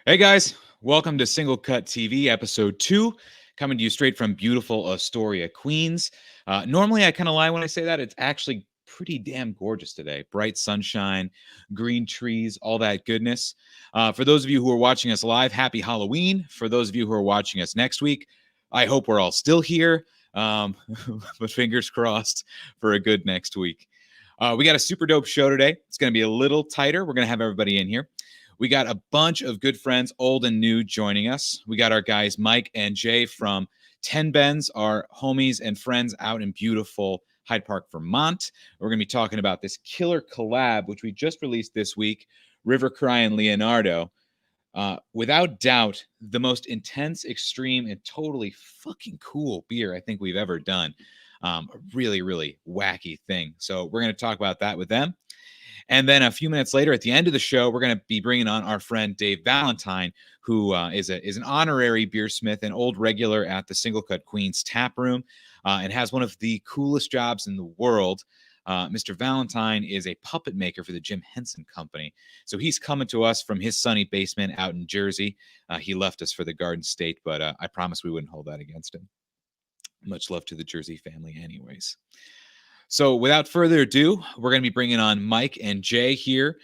Hey guys, welcome to Single Cut TV episode 2, coming to you straight from beautiful Astoria, Queens. Normally I kind of lie when I say that. It's actually pretty damn gorgeous today. Bright sunshine, green trees, all that goodness. For those of you who are watching us live, happy Halloween. For those of you who are watching us next week, I hope we're all still here, but fingers crossed for a good next week. We got a super dope show today. It's going to be a little tighter. We're going to have everybody in here. We got a bunch of good friends, old and new, joining us. We got our guys, Mike and Jay from Terpenes, our homies and friends out in beautiful Hyde Park, Vermont. We're going to be talking about this killer collab, which we just released this week, River Cryin Leonardo. Without doubt, the most intense, extreme, and totally fucking cool beer I think we've ever done. A really, really wacky thing. So we're going to talk about that with them. And then a few minutes later, at the end of the show, we're going to be bringing on our friend Dave Valentine, who is an honorary Beersmith, an old regular at the Single Cut Queens tap room, and has one of the coolest jobs in the world. Mr. Valentine is a puppet maker for the Jim Henson Company. So he's coming to us from his sunny basement out in Jersey. He left us for the Garden State, but I promised we wouldn't hold that against him. Much love to the Jersey family anyways. So without further ado, we're going to be bringing on Mike and Jay here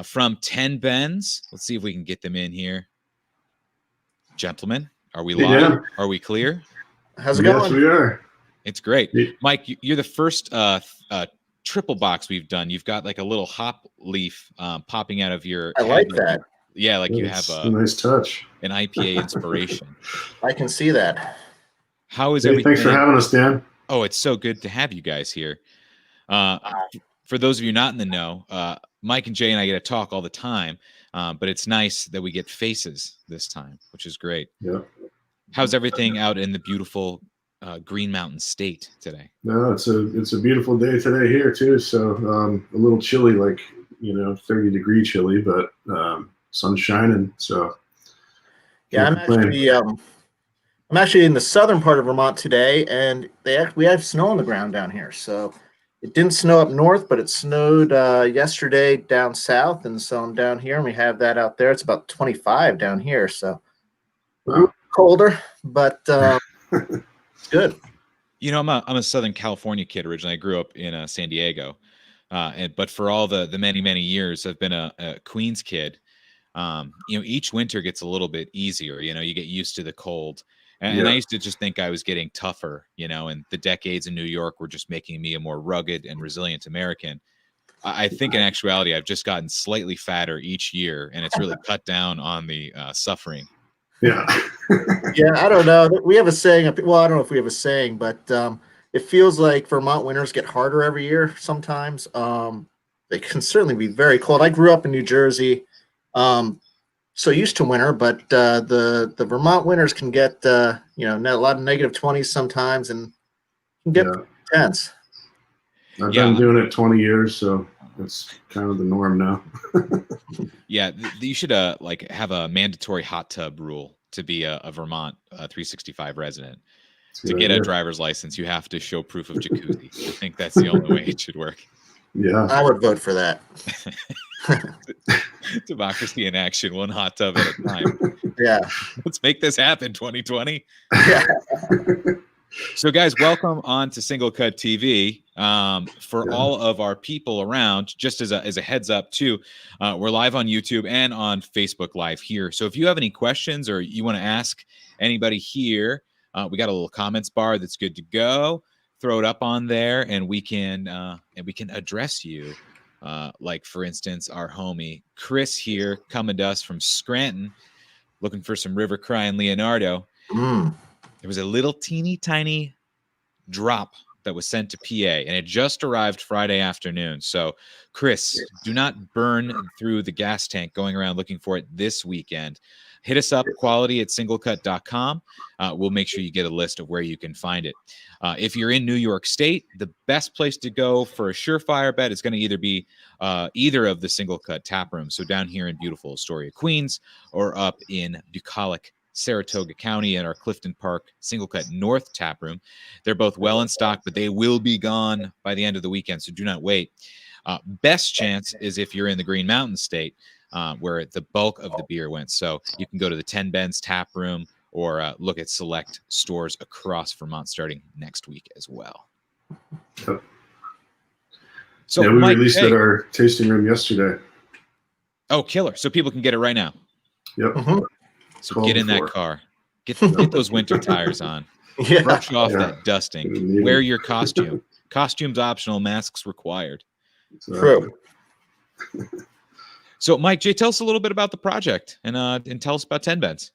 from Terpenes. Let's see if we can get them in here. Gentlemen, are we live? Dan. Are we clear? How's it going? Yes, we are. It's great. Mike, you're the first triple box we've done. You've got like a little hop leaf popping out of your I like that. Yeah, like you have a nice touch. An IPA inspiration. I can see that. How is everything? Thanks for having us, Dan. Oh, it's so good to have you guys here. For those of you not in the know, Mike and Jay and I get to talk all the time, but it's nice that we get faces this time, which is great. Yeah. How's everything out in the beautiful Green Mountain State today? No, it's a beautiful day today here too. So a little chilly, like 30-degree chilly, but sun's shining. So yeah, I'm actually in the southern part of Vermont today, and we have snow on the ground down here. So it didn't snow up north, but it snowed yesterday down south, and so I'm down here, and we have that out there. It's about 25 down here, so colder, but it's good. I'm a Southern California kid originally. I grew up in San Diego, but for all the many years, I've been a Queens kid. Each winter gets a little bit easier. You get used to the cold. And I used to just think I was getting tougher, and the decades in New York were just making me a more rugged and resilient American. I think in actuality, I've just gotten slightly fatter each year, and it's really cut down on the suffering. Yeah. Yeah, I don't know. We have a saying. Well, I don't know if we have a saying, but it feels like Vermont winters get harder every year sometimes. They can certainly be very cold. I grew up in New Jersey. So used to winter, but the Vermont winters can get a lot of -20s sometimes, and can get intense. I've been doing it 20 years, so it's kind of the norm now. Yeah, you should have a mandatory hot tub rule to be a Vermont 365 resident. To get a driver's license, you have to show proof of jacuzzi. I think that's the only way it should work. Yeah, I would vote for that. Democracy in action, one hot tub at a time. Yeah. Let's make this happen, 2020. Yeah. So, guys, welcome on to Single Cut TV. For all of our people around, just as a heads up, too, we're live on YouTube and on Facebook Live here. So if you have any questions or you want to ask anybody here, we got a little comments bar that's good to go. Throw it up on there, and we can address you. Like, for instance, our homie Chris here coming to us from Scranton, looking for some River Cryin Leonardo. There was a little teeny tiny drop that was sent to PA, and it just arrived Friday afternoon. So, Chris, do not burn through the gas tank going around looking for it this weekend. Hit us up, quality@singlecut.com. We'll make sure you get a list of where you can find it. If you're in New York State, the best place to go for a surefire bet is going to either be either of the Single Cut tap rooms. So down here in beautiful Astoria, Queens, or up in bucolic Saratoga County at our Clifton Park Single Cut North tap room. They're both well in stock, but they will be gone by the end of the weekend, so do not wait. Best chance is if you're in the Green Mountain State. where the bulk of the beer went. So you can go to the Terpenes tap room or look at select stores across Vermont starting next week as well. Yep. So yeah, we Mike, released at our tasting room yesterday. Oh, killer! So people can get it right now. Yep. Mhm. So Call get in before. that car. Get those winter tires on. Yeah. Brush off Yeah. that dusting. Need Wear 'em. your costume. Costumes optional. Masks required. True. So, Mike, Jay, tell us a little bit about the project and tell us about Terpenes.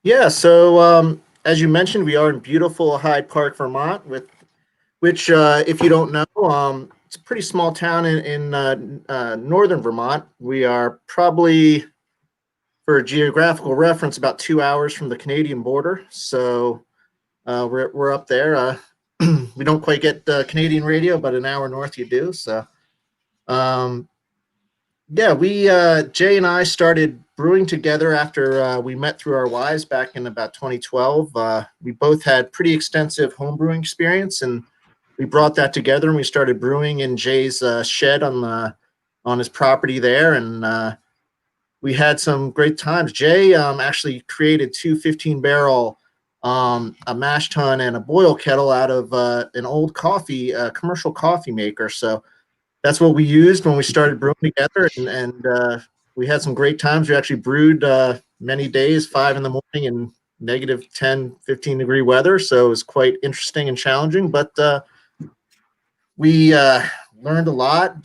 Yeah. So as you mentioned, we are in beautiful Hyde Park, Vermont, which if you don't know, it's a pretty small town in northern Vermont. We are probably, for a geographical reference, about 2 hours from the Canadian border. So we're up there. We don't quite get Canadian radio, but an hour north you do. So yeah, we Jay and I started brewing together after we met through our wives back in about 2012. We both had pretty extensive home brewing experience, and we brought that together and we started brewing in Jay's shed on his property there, and we had some great times. Jay actually created two 15-barrel, a mash tun and a boil kettle out of an old commercial coffee maker. So that's what we used when we started brewing together, and we had some great times. We actually brewed many days, 5 in the morning in negative 10, 15-degree weather. So it was quite interesting and challenging, but we learned a lot,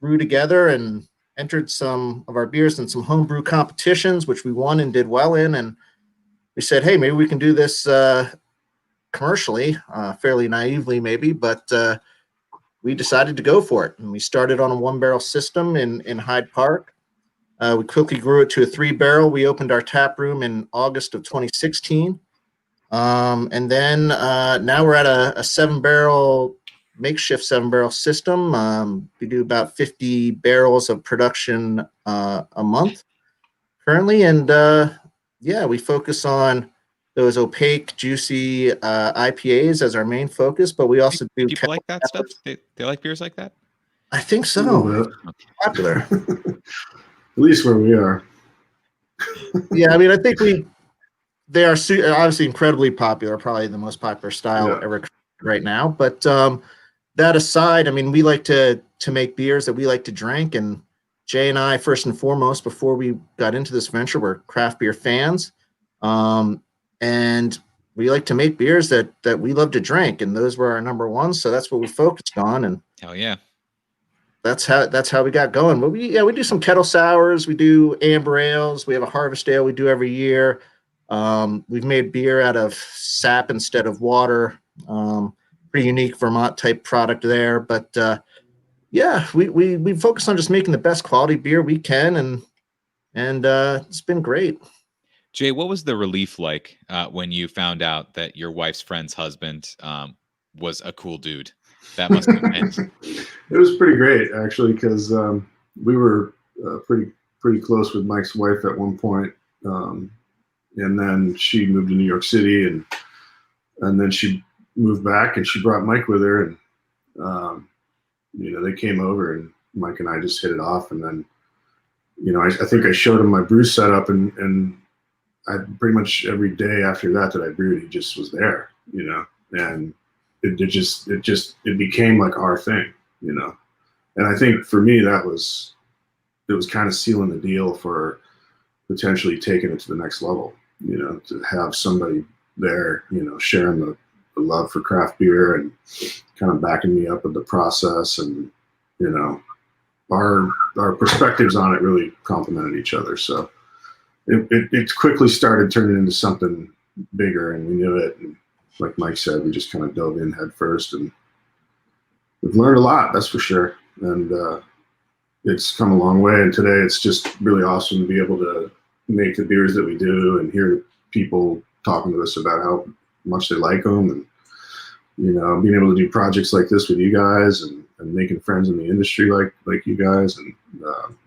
grew together, and entered some of our beers in some homebrew competitions, which we won and did well in. And we said, hey, maybe we can do this commercially, fairly naively maybe, but we decided to go for it. And we started on a 1-barrel system in Hyde Park. We quickly grew it to a 3-barrel. We opened our tap room in August of 2016. And then now we're at a 7-barrel, makeshift 7-barrel system. We do about 50 barrels of production a month currently. And yeah, we focus on those opaque, juicy IPAs as our main focus, but we also do People like that stuff? They like beers like that? I think A so. little bit. Popular. At least where we are. Yeah, I mean, I think they are obviously incredibly popular, probably the most popular style ever right now. But that aside, I mean, we like to make beers that we like to drink, and Jay and I, first and foremost, before we got into this venture, we're craft beer fans, and we like to make beers that we love to drink, and those were our number one. So that's what we focused on, and hell yeah, that's how we got going. But we do some kettle sours, we do amber ales, we have a harvest ale we do every year. We've made beer out of sap instead of water. Pretty unique Vermont type product there, but yeah, we focus on just making the best quality beer we can, and it's been great. Jay, what was the relief like when you found out that your wife's friend's husband was a cool dude? That must have been. It was pretty great, actually, because we were pretty close with Mike's wife at one point, and then she moved to New York City, and then she moved back, and she brought Mike with her, and they came over, and Mike and I just hit it off, and then I think I showed him my brew setup, and I pretty much every day after that I brewed, he just was there, and it became like our thing, and I think for me it was kind of sealing the deal for potentially taking it to the next level, to have somebody there, sharing the love for craft beer and kind of backing me up with the process, and our perspectives on it really complemented each other. So it quickly started turning into something bigger, and we knew it. And like Mike said, we just kind of dove in head first, and we've learned a lot, that's for sure. And it's come a long way. And today it's just really awesome to be able to make the beers that we do and hear people talking to us about how much they like them, and being able to do projects like this with you guys, and making friends in the industry like you guys, and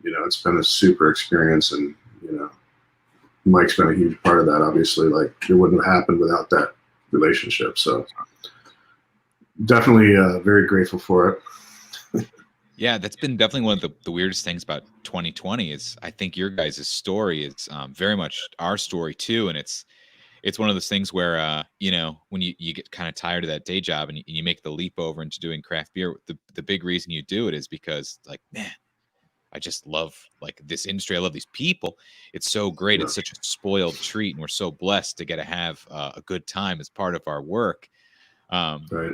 it's been a super experience, and Mike's been a huge part of that. Obviously, like, it wouldn't have happened without that relationship. So definitely very grateful for it. Yeah, that's been definitely one of the weirdest things about 2020 is I think your guys' story is very much our story too. And it's one of those things where, when you get kind of tired of that day job and you make the leap over into doing craft beer, the big reason you do it is because like, man, I just love like this industry. I love these people. It's so great. Yeah. It's such a spoiled treat. And we're so blessed to get to have a good time as part of our work. Right.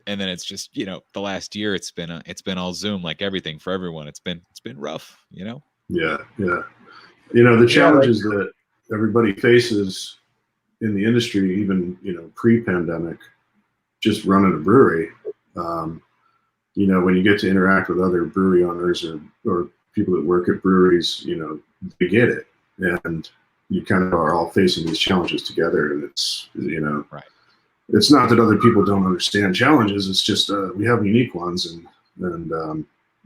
And then it's just, the last year it's been all Zoom, like everything for everyone. It's been rough, Yeah. The challenges that everybody faces in the industry, even, pre-pandemic, just running a brewery, when you get to interact with other brewery owners or people that work at breweries, they get it. And you kind of are all facing these challenges together. And it's, right. It's not that other people don't understand challenges. It's just we have unique ones, and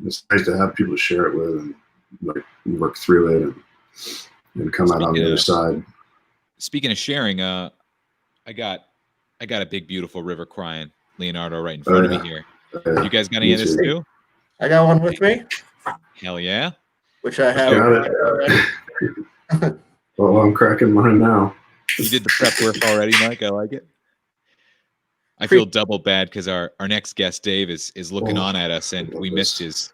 it's nice to have people to share it with and like work through it and come out on the other side. Speaking of sharing, I got a big beautiful River Cryin Leonardo right in front of me here. You guys got any of this too? I got one with me. Hell yeah! Which I have. Well, I'm cracking mine now. You did the prep work already, Mike. I like it. I feel double bad because our next guest, Dave, is looking on at us, and we missed his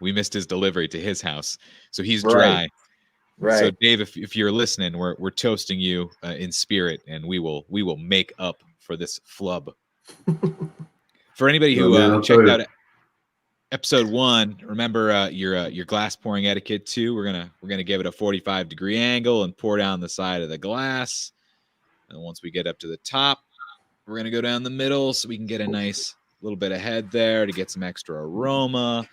delivery to his house, so he's dry. Right. So, Dave, if you're listening, we're toasting you in spirit, and we will make up for this flub. For anybody who checked out episode 1, remember your glass pouring etiquette too. We're gonna give it a 45-degree angle and pour down the side of the glass, and once we get up to the top, we're going to go down the middle so we can get a nice little bit of head there to get some extra aroma.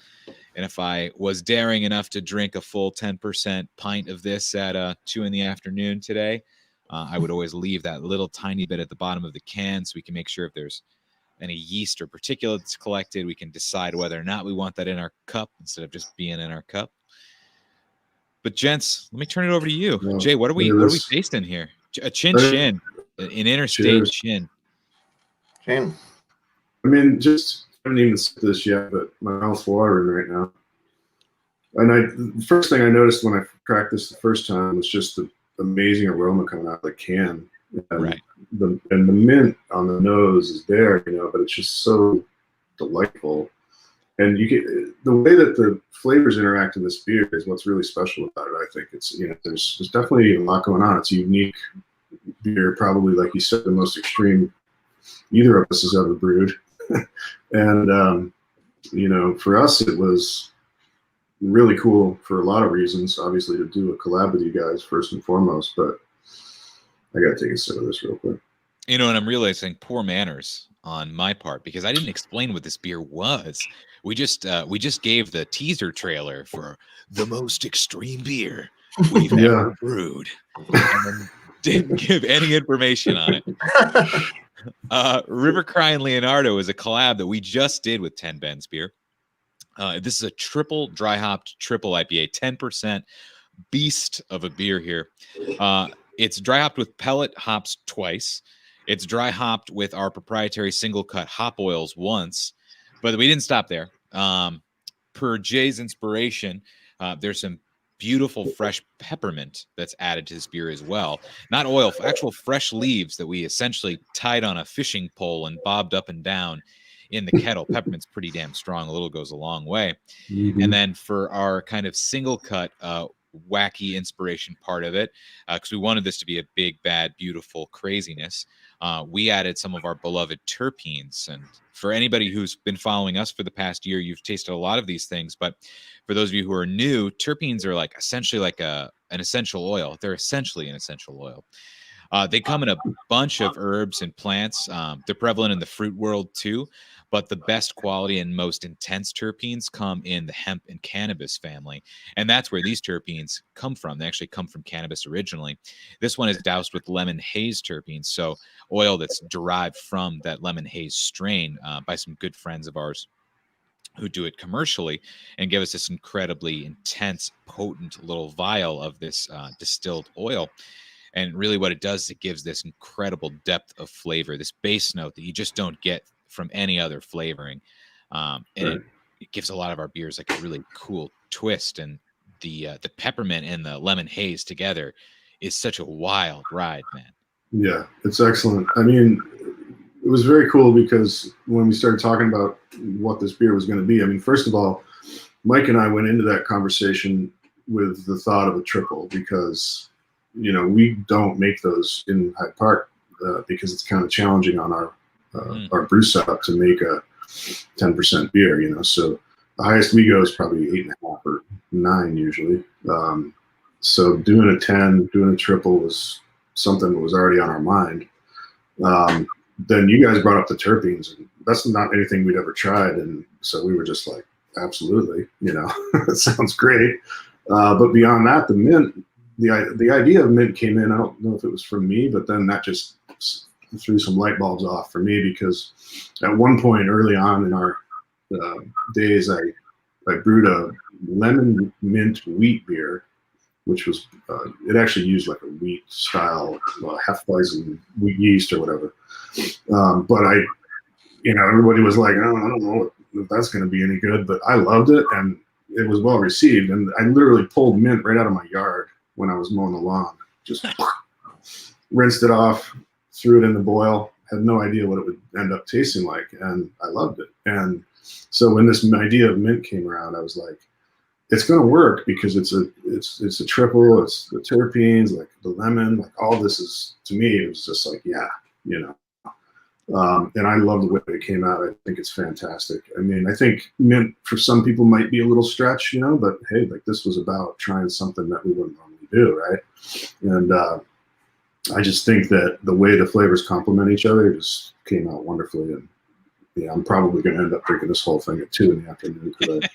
And if I was daring enough to drink a full 10% pint of this at 2 p.m. today, I would always leave that little tiny bit at the bottom of the can so we can make sure if there's any yeast or particulates collected, we can decide whether or not we want that in our cup instead of just being in our cup. But gents, let me turn it over to you. Well, Jay, what are we tasting here? A chin, an interstate Cheers. chin. Chin. I mean, just I haven't even said this yet, but my mouth's watering right now. And the first thing I noticed when I cracked this the first time was just the amazing aroma coming out of the can. And right. The mint on the nose is there, but it's just so delightful. And you get the way that the flavors interact in this beer is what's really special about it. I think it's there's definitely a lot going on. It's a unique beer, probably like you said, the most extreme either of us has ever brewed. And for us it was really cool for a lot of reasons, obviously, to do a collab with you guys first and foremost, but I gotta take a sip of this real quick. And I'm realizing poor manners on my part because I didn't explain what this beer was. We just gave the teaser trailer for the most extreme beer we've ever brewed, and then didn't give any information on it. River Cryin Leonardo is a collab that we just did with 10 Ben's beer. This is a triple dry hopped triple IPA, 10% beast of a beer here. It's dry hopped with pellet hops twice. It's dry hopped with our proprietary single cut hop oils once, but we didn't stop there. Per Jay's inspiration, there's some beautiful fresh peppermint that's added to this beer as well. Not oil, actual fresh leaves that we essentially tied on a fishing pole and bobbed up and down in the kettle. Peppermint's pretty damn strong. A little goes a long way. Mm-hmm. And then for our kind of single cut wacky inspiration part of it, because we wanted this to be a big, bad, beautiful craziness, we added some of our beloved terpenes. And for anybody who's been following us for the past year, you've tasted a lot of these things. But for those of you who are new, terpenes are like essentially like an essential oil. They're essentially an essential oil. They come in a bunch of herbs and plants. They're prevalent in the fruit world too, but the best quality and most intense terpenes come in the hemp and cannabis family. And that's where these terpenes come from. They actually come from cannabis originally. This one is doused with lemon haze terpenes, so oil that's derived from that lemon haze strain by some good friends of ours who do it commercially and give us this incredibly intense, potent little vial of this distilled oil. And really what it does is it gives this incredible depth of flavor, this base note that you just don't get from any other flavoring. And it gives a lot of our beers like a really cool twist, and the peppermint and the lemon haze together is such a wild ride, man. Yeah, it's excellent. I mean, it was very cool because when we started talking about what this beer was going to be, I mean, first of all, Mike and I went into that conversation with the thought of a triple because, you know, we don't make those in Hyde Park because it's kind of challenging on our brew setup to make a 10% beer, you know. So the highest we go is probably 8.5 or 9 usually. So doing a 10, doing a triple was something that was already on our mind. Then you guys brought up the terpenes, and that's not anything we'd ever tried, and so we were just like, absolutely, you know, that sounds great. But beyond that, the mint, the idea of mint came in. I don't know if it was from me, but then that just threw some light bulbs off for me because at one point early on in our days, I brewed a lemon mint wheat beer, which was it actually used like a wheat style Hefeweizen wheat yeast or whatever. But you know, everybody was like, oh, I don't know if that's going to be any good, but I loved it and it was well received. And I literally pulled mint right out of my yard when I was mowing the lawn, just rinsed it off, threw it in the boil, had no idea what it would end up tasting like. And I loved it. And so when this idea of mint came around, I was like, it's going to work because it's a triple, it's the terpenes, like the lemon, like all this is, to me, it was just like, yeah, you know. And I love the way it came out. I think it's fantastic. I mean, I think mint for some people might be a little stretch, you know, but hey, like this was about trying something that we wouldn't normally do, right? And I just think that the way the flavors complement each other just came out wonderfully. And yeah, I'm probably going to end up drinking this whole thing at 2 in the afternoon because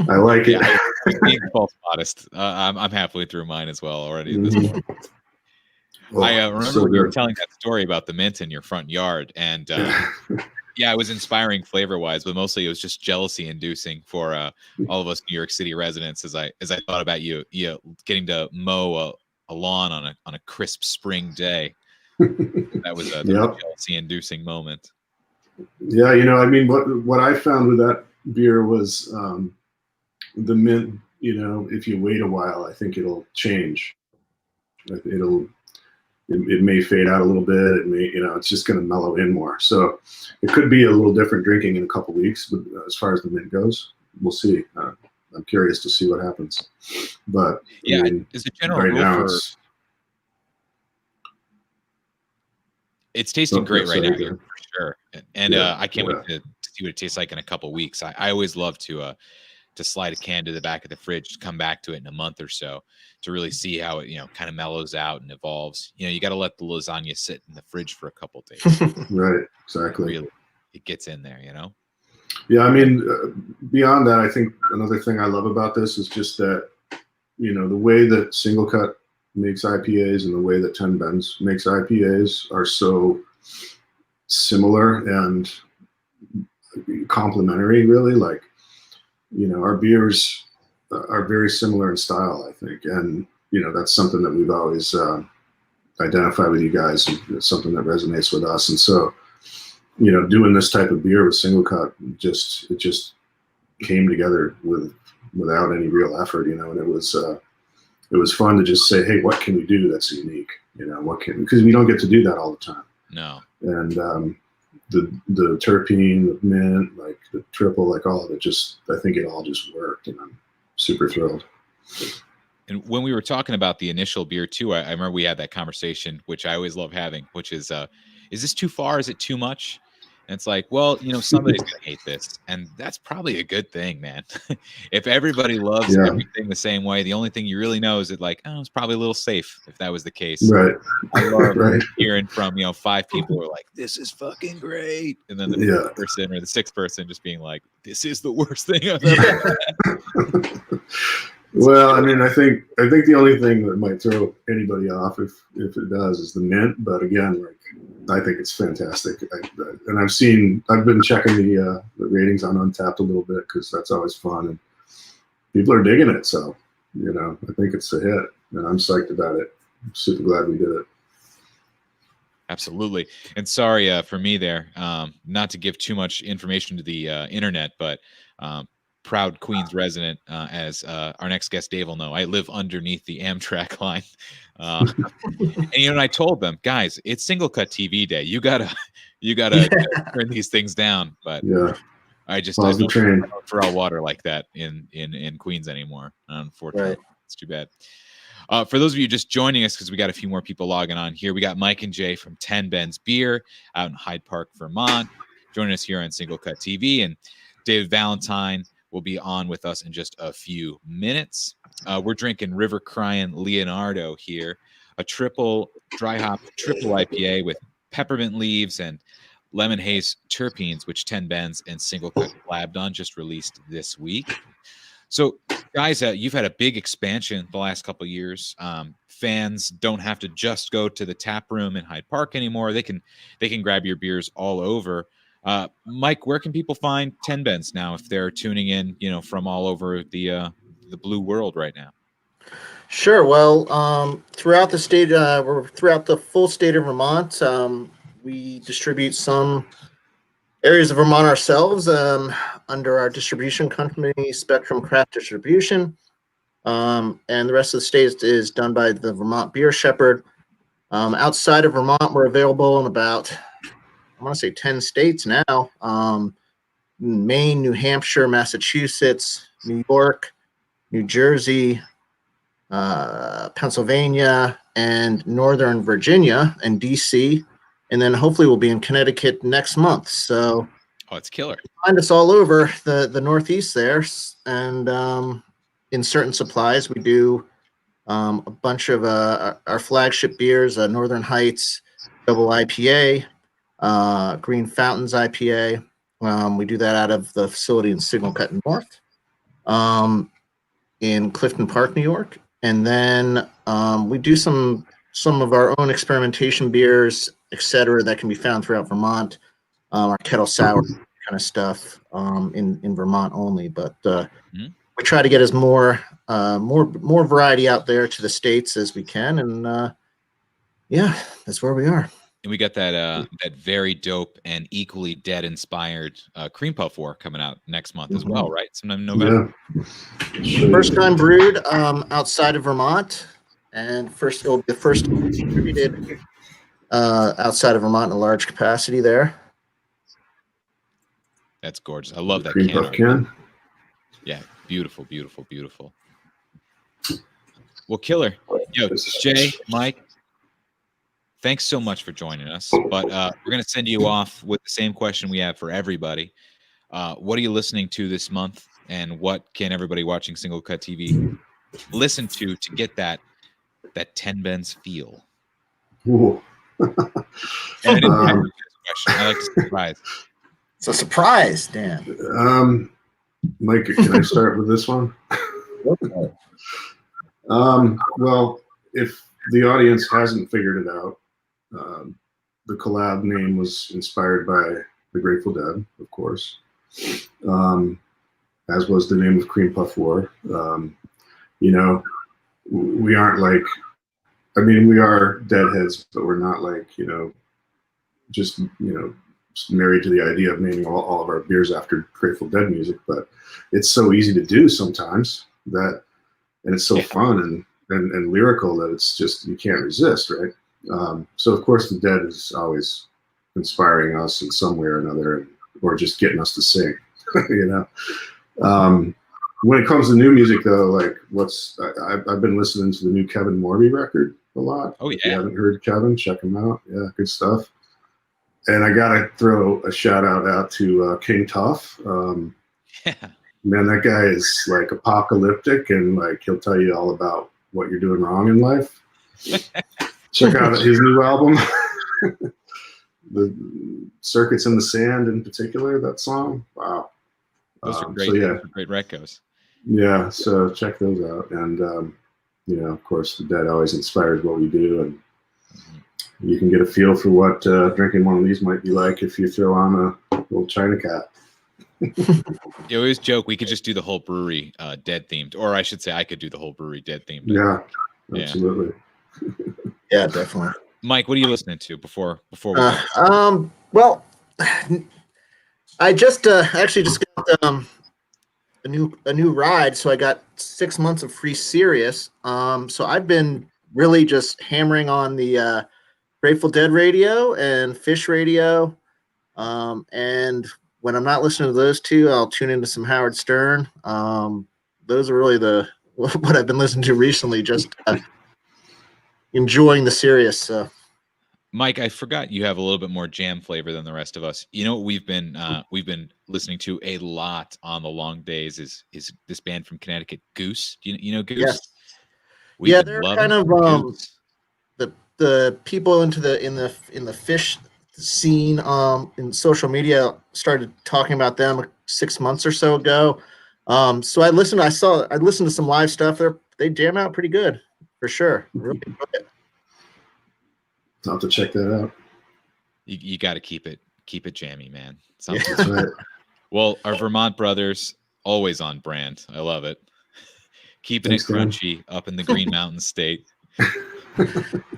I like it. Yeah, being false modest, I'm halfway through mine as well already at this point. I remember so when you were good. telling that story about the mint in your front yard, and yeah, it was inspiring flavor-wise, but mostly it was just jealousy-inducing for all of us New York City residents. As I thought about you getting to mow a lawn on a crisp spring day, that was a jealousy-inducing moment. Yeah, you know, I mean, what I found with that beer was the mint. You know, if you wait a while, I think it'll change. It may fade out a little bit. It may, you know, it's just going to mellow in more. So it could be a little different drinking in a couple weeks. But as far as the mint goes, we'll see. I'm curious to see what happens. But yeah, I mean, as a general right rule now it's tasting great right now, good. for sure. And I can't wait to see what it tastes like in a couple weeks. I always love to slide a can to the back of the fridge, come back to it in a month or so to really see how it, you know, kind of mellows out and evolves. You know, you got to let the lasagna sit in the fridge for a couple of days. Right, exactly. Really, it gets in there, you know? Yeah, I mean, beyond that, I think another thing I love about this is just that, you know, the way that Single Cut makes IPAs and the way that 10 Bends makes IPAs are so similar and complementary, really. Like, you know, our beers are very similar in style, I think. And, you know, that's something that we've always identified with you guys. It's something that resonates with us. And so, you know, doing this type of beer with Single Cut, it just came together without any real effort, you know, and it was fun to just say, hey, what can we do that's unique? You know, because we don't get to do that all the time. No. And the terpene, the mint, like the triple, like all of it, I think it all just worked, and I'm super thrilled. And when we were talking about the initial beer too, I remember we had that conversation, which I always love having, which is this too far? Is it too much? And it's like, well, you know, somebody's going to hate this. And that's probably a good thing, man. If everybody loves everything the same way, the only thing you really know is that, like, oh, it's probably a little safe if that was the case. Right. I love hearing from, you know, 5 people who are like, this is fucking great. And then the 5th person or the 6th person just being like, this is the worst thing I've ever had. Well, I mean, I think the only thing that might throw anybody off if it does is the mint. But again, like, I think it's fantastic. And I've been checking the ratings on Untapped a little bit because that's always fun, and people are digging it. So, you know, I think it's a hit, and I'm psyched about it. I'm super glad we did it. Absolutely. And sorry for me there, not to give too much information to the internet, but proud Queens resident, as our next guest Dave will know, I live underneath the Amtrak line. And I told them, guys, it's Single Cut TV day. You gotta turn these things down. But Yeah. I Pause the train. don't throw out water like that in Queens anymore. Unfortunately, Right. It's too bad. For those of you just joining us, because we got a few more people logging on here, we got Mike and Jay from 10 Ben's Beer out in Hyde Park, Vermont, joining us here on Single Cut TV, and David Valentine will be on with us in just a few minutes. We're drinking River Cryin Leonardo here, a triple dry hop triple IPA with peppermint leaves and lemon haze terpenes, which 10 Ben's and Single Cut collabed on, just released this week. So, guys, you've had a big expansion the last couple of years. Fans don't have to just go to the tap room in Hyde Park anymore. They can grab your beers all over. Mike, where can people find 10 Ben's now if they're tuning in, from all over the blue world right now? Sure. Well, throughout the state, throughout the full state of Vermont, we distribute some areas of Vermont ourselves under our distribution company, Spectrum Craft Distribution. And the rest of the state is done by the Vermont Beer Shepherd. Outside of Vermont, we're available in about, I want to say 10 states now. Maine, New Hampshire, Massachusetts, New York, New Jersey, Pennsylvania, and Northern Virginia, and DC. And then hopefully we'll be in Connecticut next month. So it's killer. Find us all over the Northeast there. And in certain supplies, we do a bunch of our flagship beers, Northern Heights Double IPA, Green Fountains IPA. We do that out of the facility in SingleCut North, in Clifton Park, New York. And then we do some of our own experimentation beers, etc., that can be found throughout Vermont. Our kettle sour kind of stuff in Vermont only, but we try to get as more variety out there to the states as we can, and yeah, that's where we are. And we got that very dope and equally dead inspired Cream Puff War coming out next month as well, right? Sometime in November. Yeah. First time brewed outside of Vermont, and it'll be the first distributed outside of Vermont in a large capacity there. That's gorgeous. I love that Cream can. Puff can. Yeah, beautiful, beautiful, beautiful. Well, killer. Jay, Mike, thanks so much for joining us. But we're going to send you off with the same question we have for everybody. What are you listening to this month, and what can everybody watching Single Cut TV listen to get that 10 Ben's feel? Ooh. And I didn't practice this question. I like to surprise. It's a surprise, Dan. Mike, can I start with this one? Well, if the audience hasn't figured it out, the collab name was inspired by the Grateful Dead, of course, as was the name of Cream Puff War. We aren't like, we are Deadheads, but we're not like, just married to the idea of naming all of our beers after Grateful Dead music. But it's so easy to do sometimes and it's so fun and lyrical that it's just, you can't resist, right? So of course the Dead is always inspiring us in some way or another, or just getting us to sing. When it comes to new music though, like I've been listening to the new Kevin Morby record a lot. Oh yeah. If you haven't heard Kevin, check him out. Yeah, good stuff. And I gotta throw a shout out to King Tough. Man, that guy is like apocalyptic, and like he'll tell you all about what you're doing wrong in life. Check out his new album, the Circuits in the Sand in particular. That song, wow. Those are great. Great recos. Yeah, so check those out, and of course, the Dead always inspires what we do, and you can get a feel for what drinking one of these might be like if you throw on a little China Cat. You always joke we could just do the whole brewery Dead themed, or I should say I could do the whole brewery Dead themed. Yeah, absolutely. Yeah, definitely. Mike, what are you listening to before we go? Well, I just actually just got a new ride, so I got 6 months of free Sirius. So I've been really just hammering on the Grateful Dead radio and Fish radio. And when I'm not listening to those two, I'll tune into some Howard Stern. Those are really what I've been listening to recently. Just enjoying the Sirius. So. Mike, I forgot you have a little bit more jam flavor than the rest of us. You know what we've been listening to a lot on the long days is this band from Connecticut, Goose. You know Goose? Yes. We've been they're loving kind of Goose. the people in the Fish scene in social media started talking about them 6 months or so ago. So I listened to some live stuff. They jam out pretty good for sure. Really enjoy it. I'll have to check that out. You got to keep it jammy, man. That's right. Well, our Vermont brothers, always on brand. I love it. Keeping Thanks, it Dan. crunchy up in the Green Mountain State.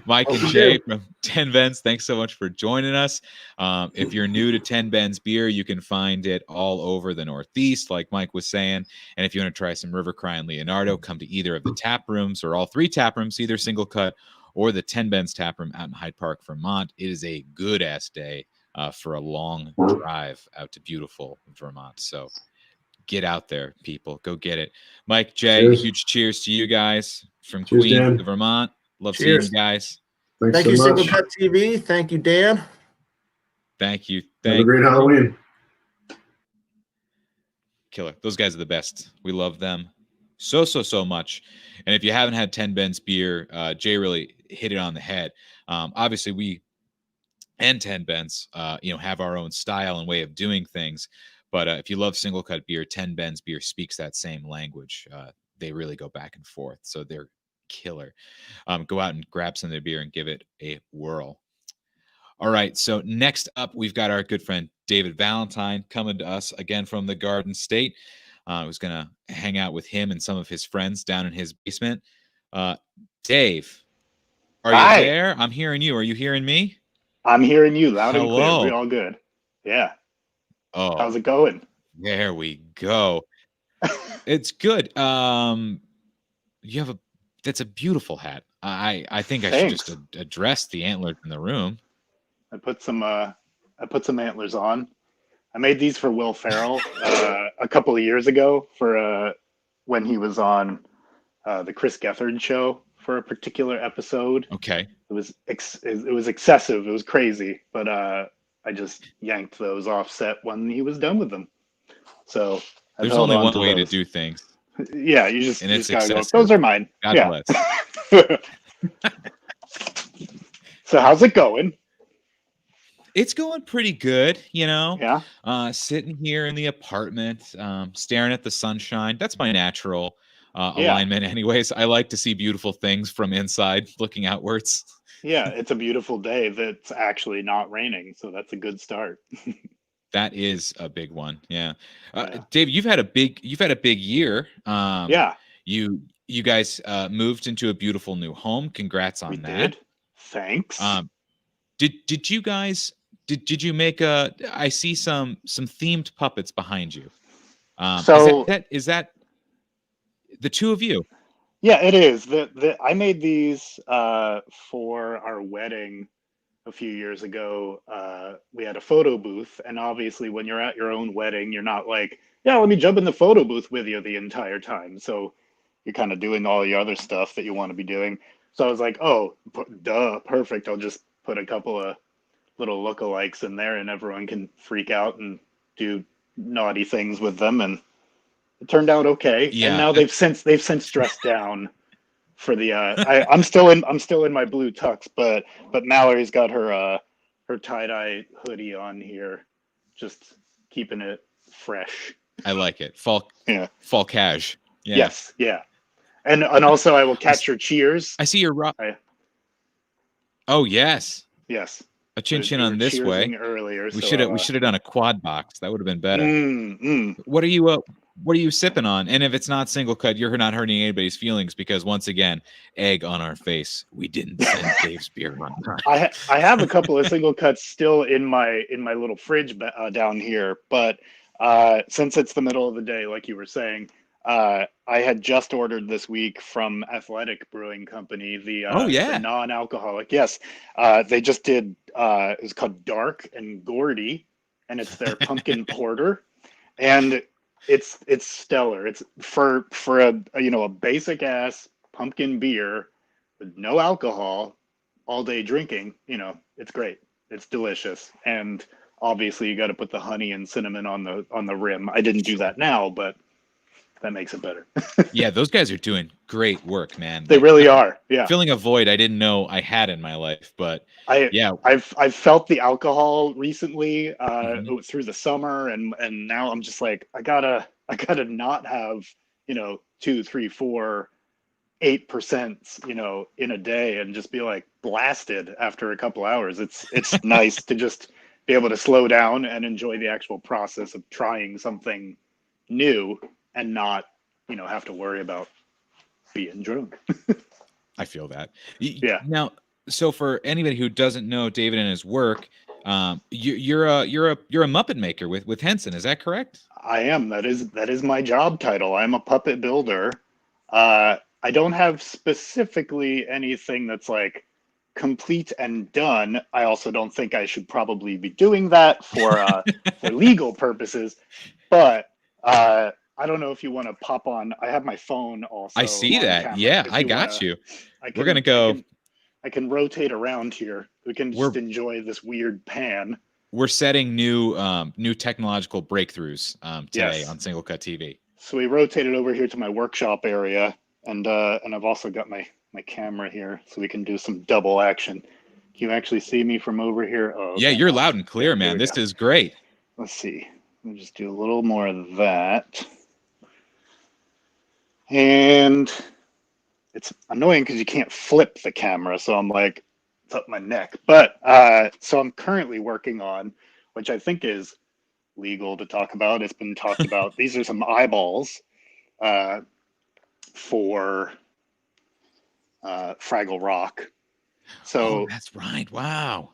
Mike and Jay from 10 Bens, thanks so much for joining us. If you're new to 10 Bens beer, you can find it all over the Northeast, like Mike was saying. And if you want to try some River Cryin Leonardo, come to either of the tap rooms or all 3 tap rooms, either Single Cut or the 10 Bens tap room out in Hyde Park, Vermont. It is a good ass day for a long drive out to beautiful Vermont. So get out there, people. Go get it. Mike, Jay, Cheers. huge cheers to you guys from Cheers, Queens Dan. to Vermont. Love Cheers. seeing you guys. Thank so you, much. SingleCut TV. Thank you, Dan. Thank you. Have a great Halloween. Killer. Those guys are the best. We love them so much. And if you haven't had 10 Bens beer, Jay really hit it on the head. Obviously, we and 10 Bens, have our own style and way of doing things. But if you love Single Cut beer, 10 Bens beer speaks that same language. They really go back and forth. So they're killer. Go out and grab some of their beer and give it a whirl. All right. So next up, we've got our good friend David Valentine coming to us again from the Garden State. I was going to hang out with him and some of his friends down in his basement. Dave, are Hi. you there? I'm hearing you. Are you hearing me? I'm hearing you loud and Hello. clear. We're all good. Yeah. Oh, How's it going? there we go. It's good. That's a beautiful hat. I think I should just address the antlers in the room. I put some antlers on. I made these for Will Ferrell a couple of years ago for when he was on the Chris Gethard show for a particular episode. Okay. It was excessive. It was crazy, but I just yanked those off set when he was done with them. So there's only one way to do things. Yeah, you just gotta go. Those are mine. God bless. So how's it going? It's going pretty good, Yeah. Sitting here in the apartment, staring at the sunshine. That's my natural alignment anyways. I like to see beautiful things from inside looking outwards. Yeah, it's a beautiful day that's actually not raining, so that's a good start. That is a big one. Yeah. Dave, you've had a big year. Yeah. You guys moved into a beautiful new home. Congrats on that. Did. Thanks. Did you guys did you make I see some themed puppets behind you. So is that the two of you? Yeah, it is. I made these for our wedding a few years ago. We had a photo booth, and obviously when you're at your own wedding, you're not like, yeah, let me jump in the photo booth with you the entire time. So you're kind of doing all the other stuff that you want to be doing. So I was like, oh, duh, perfect. I'll just put a couple of little lookalikes in there and everyone can freak out and do naughty things with them. And it turned out okay. Yeah. And now they've since dressed down for the I'm still in my blue tux, but Mallory's got her tie-dye hoodie on here, just keeping it fresh. I like it. Fall cash. Yeah. Yes, yeah. And also I will catch your cheers. I see your rock. Oh yes. Yes. A chin on this way. Earlier, we should have done a quad box. That would have been better. What are you What are you sipping on? And if it's not single cut, you're not hurting anybody's feelings because once again, egg on our face. We didn't send Dave's beer on time. I have a couple of single cuts still in my little fridge down here, but since it's the middle of the day, like you were saying, I had just ordered this week from Athletic Brewing Company the non-alcoholic. Yes, they just did. It's called Dark and Gordy, and it's their pumpkin porter, and it's stellar. It's for a basic ass pumpkin beer with no alcohol, all day drinking. It's great. It's delicious, and obviously you got to put the honey and cinnamon on the rim. I didn't do that now, but that makes it better. Yeah, those guys are doing great work, man. They really are. Yeah, filling a void I didn't know I had in my life, but I've felt the alcohol recently through the summer, and now I'm just like I gotta not have 2, 3, 4, 8% in a day and just be like blasted after a couple hours. It's nice to just be able to slow down and enjoy the actual process of trying something new and not have to worry about being drunk. I feel that. Yeah. Now, so for anybody who doesn't know David and his work, you're a Muppet Maker with Henson. Is that correct? I am. That is my job title. I'm a puppet builder. I don't have specifically anything that's like complete and done. I also don't think I should probably be doing that for legal purposes. But I don't know if you want to pop on. I have my phone also. I see that. Camera, yeah, I got you. We're gonna go. I can rotate around here. We can just enjoy this weird pan. We're setting new technological breakthroughs today on SingleCutTV. So we rotated over here to my workshop area, and I've also got my camera here, so we can do some double action. Can you actually see me from over here? Oh, okay. Yeah, you're loud and clear, man. This is great. Let's see. Let me just do a little more of that. And it's annoying because you can't flip the camera, so I'm like, it's up my neck. But so I'm currently working on, which I think is legal to talk about. It's been talked about. These are some eyeballs for Fraggle Rock. So that's right. Wow.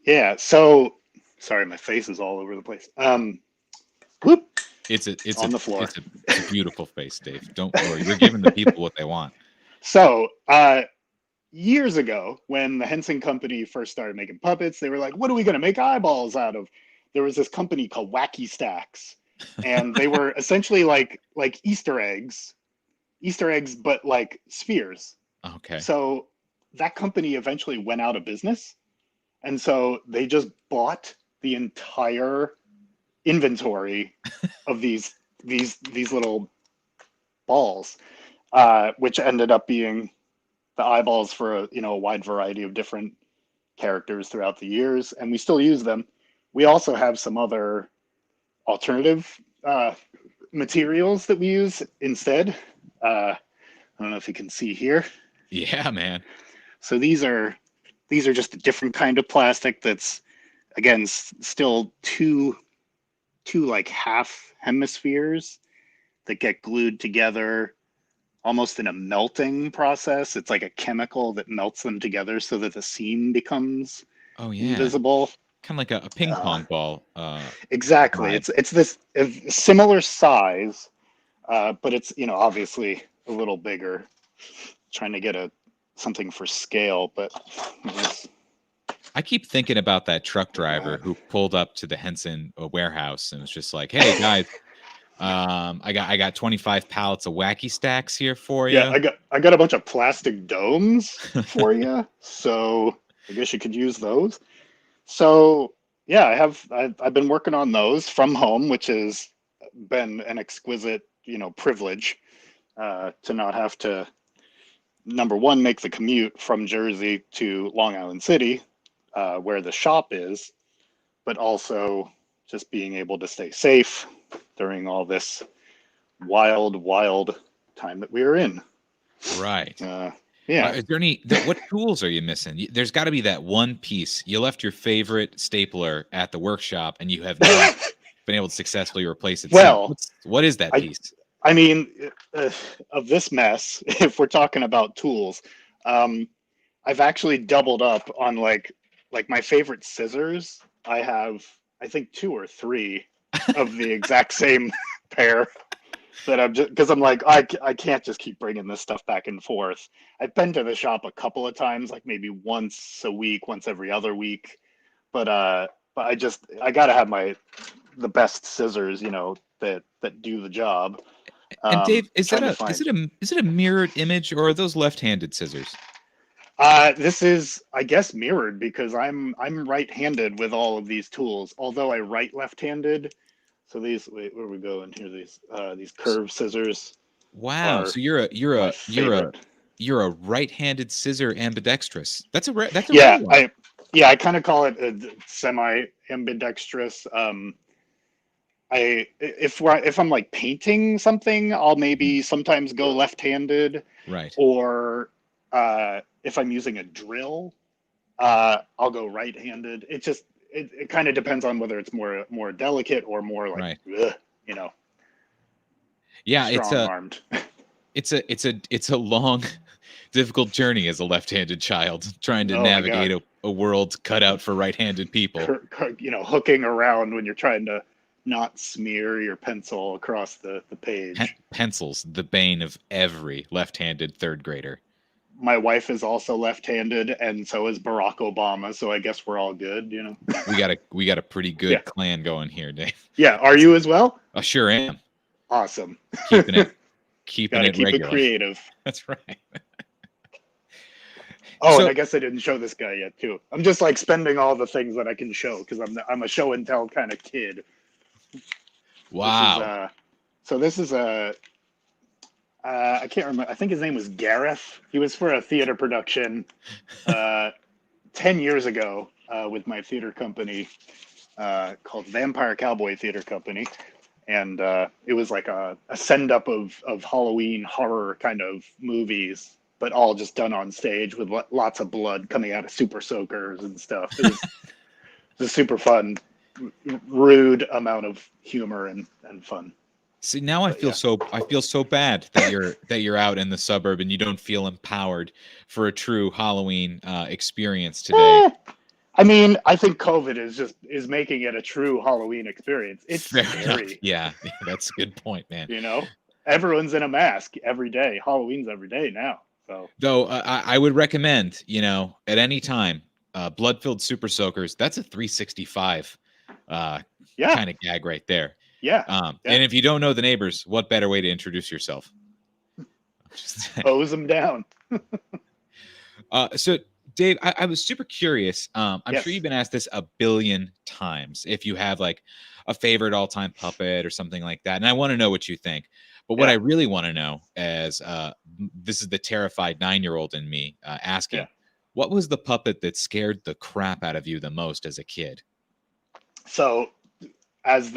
Yeah. So sorry, my face is all over the place. Whoop. It's on the floor. It's a beautiful face, Dave. Don't worry. You're giving the people what they want. So years ago, when the Henson Company first started making puppets, they were like, what are we going to make eyeballs out of? There was this company called Wacky Stacks, and they were essentially like Easter eggs, but like spheres. Okay. So that company eventually went out of business. And so they just bought the entire inventory of these little balls, which ended up being the eyeballs for a wide variety of different characters throughout the years, and we still use them. We also have some other alternative materials that we use instead. I don't know if you can see here. Yeah, man. So these are just a different kind of plastic that's, again, still two like half hemispheres that get glued together almost in a melting process. It's like a chemical that melts them together so that the seam becomes invisible. Kind of like a ping pong ball. Exactly. Vibe. It's this similar size, but it's obviously a little bigger. Trying to get something for scale, but I keep thinking about that truck driver who pulled up to the Henson warehouse and was just like, "Hey guys, I got 25 pallets of Wacky Stacks here for you. Yeah, I got a bunch of plastic domes for you, so I guess you could use those." So yeah, I've been working on those from home, which has been an exquisite privilege to not have to, number one, make the commute from Jersey to Long Island City, where the shop is, but also just being able to stay safe during all this wild time that we are in. Right. Yeah. Is there what tools are you missing? There's got to be that one piece. You left your favorite stapler at the workshop and you have not been able to successfully replace it. Well, what is that piece? I mean, of this mess, if we're talking about tools, I've actually doubled up on like my favorite scissors. I have, I think, 2 or 3 of the exact same pair that I'm just, because I'm like, I can't just keep bringing this stuff back and forth. I've been to the shop a couple of times, like maybe once a week, once every other week, but I gotta have the best scissors, that do the job. And Dave, is Trying to it a mirrored image, or are those left-handed scissors? This is, I guess, mirrored because I'm right-handed with all of these tools, although I write left-handed. So these, wait, where we go in here? These curved scissors. Wow. So you're a right-handed scissor ambidextrous. That's a rare one. I kind of call it a semi-ambidextrous. If I'm like painting something, I'll maybe sometimes go left-handed. Right. Or if I'm using a drill, I'll go right-handed. It kind of depends on whether it's more delicate or more like, right. Yeah, strong-armed. It's a long, difficult journey as a left-handed child trying to navigate a world cut out for right-handed people. Hooking around when you're trying to not smear your pencil across the page. Pencils, the bane of every left-handed third grader. My wife is also left-handed, and so is Barack Obama. So I guess we're all good, We got a pretty good clan going here, Dave. Yeah, are you as well? I sure am. Awesome. Keeping it keep regular. It creative. That's right. And I guess I didn't show this guy yet too. I'm just like spending all the things that I can show because I'm a show and tell kind of kid. Wow. This is I can't remember. I think his name was Gareth. He was for a theater production 10 years ago with my theater company called Vampire Cowboy Theater Company. And it was like a send-up of Halloween horror kind of movies, but all just done on stage with lots of blood coming out of super soakers and stuff. It was a super fun, rude amount of humor and fun. See, now I feel so bad that you're out in the suburb and you don't feel empowered for a true Halloween experience today. I mean, I think COVID is making it a true Halloween experience. It's Fair scary. enough. Yeah, that's a good point, man. Everyone's in a mask every day. Halloween's every day now. So, though, I would recommend, at any time, blood-filled super soakers. That's a 365 kind of gag right there. Yeah. And if you don't know the neighbors, what better way to introduce yourself? Hose them down. So, Dave, I was super curious. I'm Yes. sure you've been asked this a billion times. If you have like a favorite all-time puppet or something like that, and I want to know what you think. But what I really want to know is, this is the terrified 9-year-old in me asking, what was the puppet that scared the crap out of you the most as a kid? So, as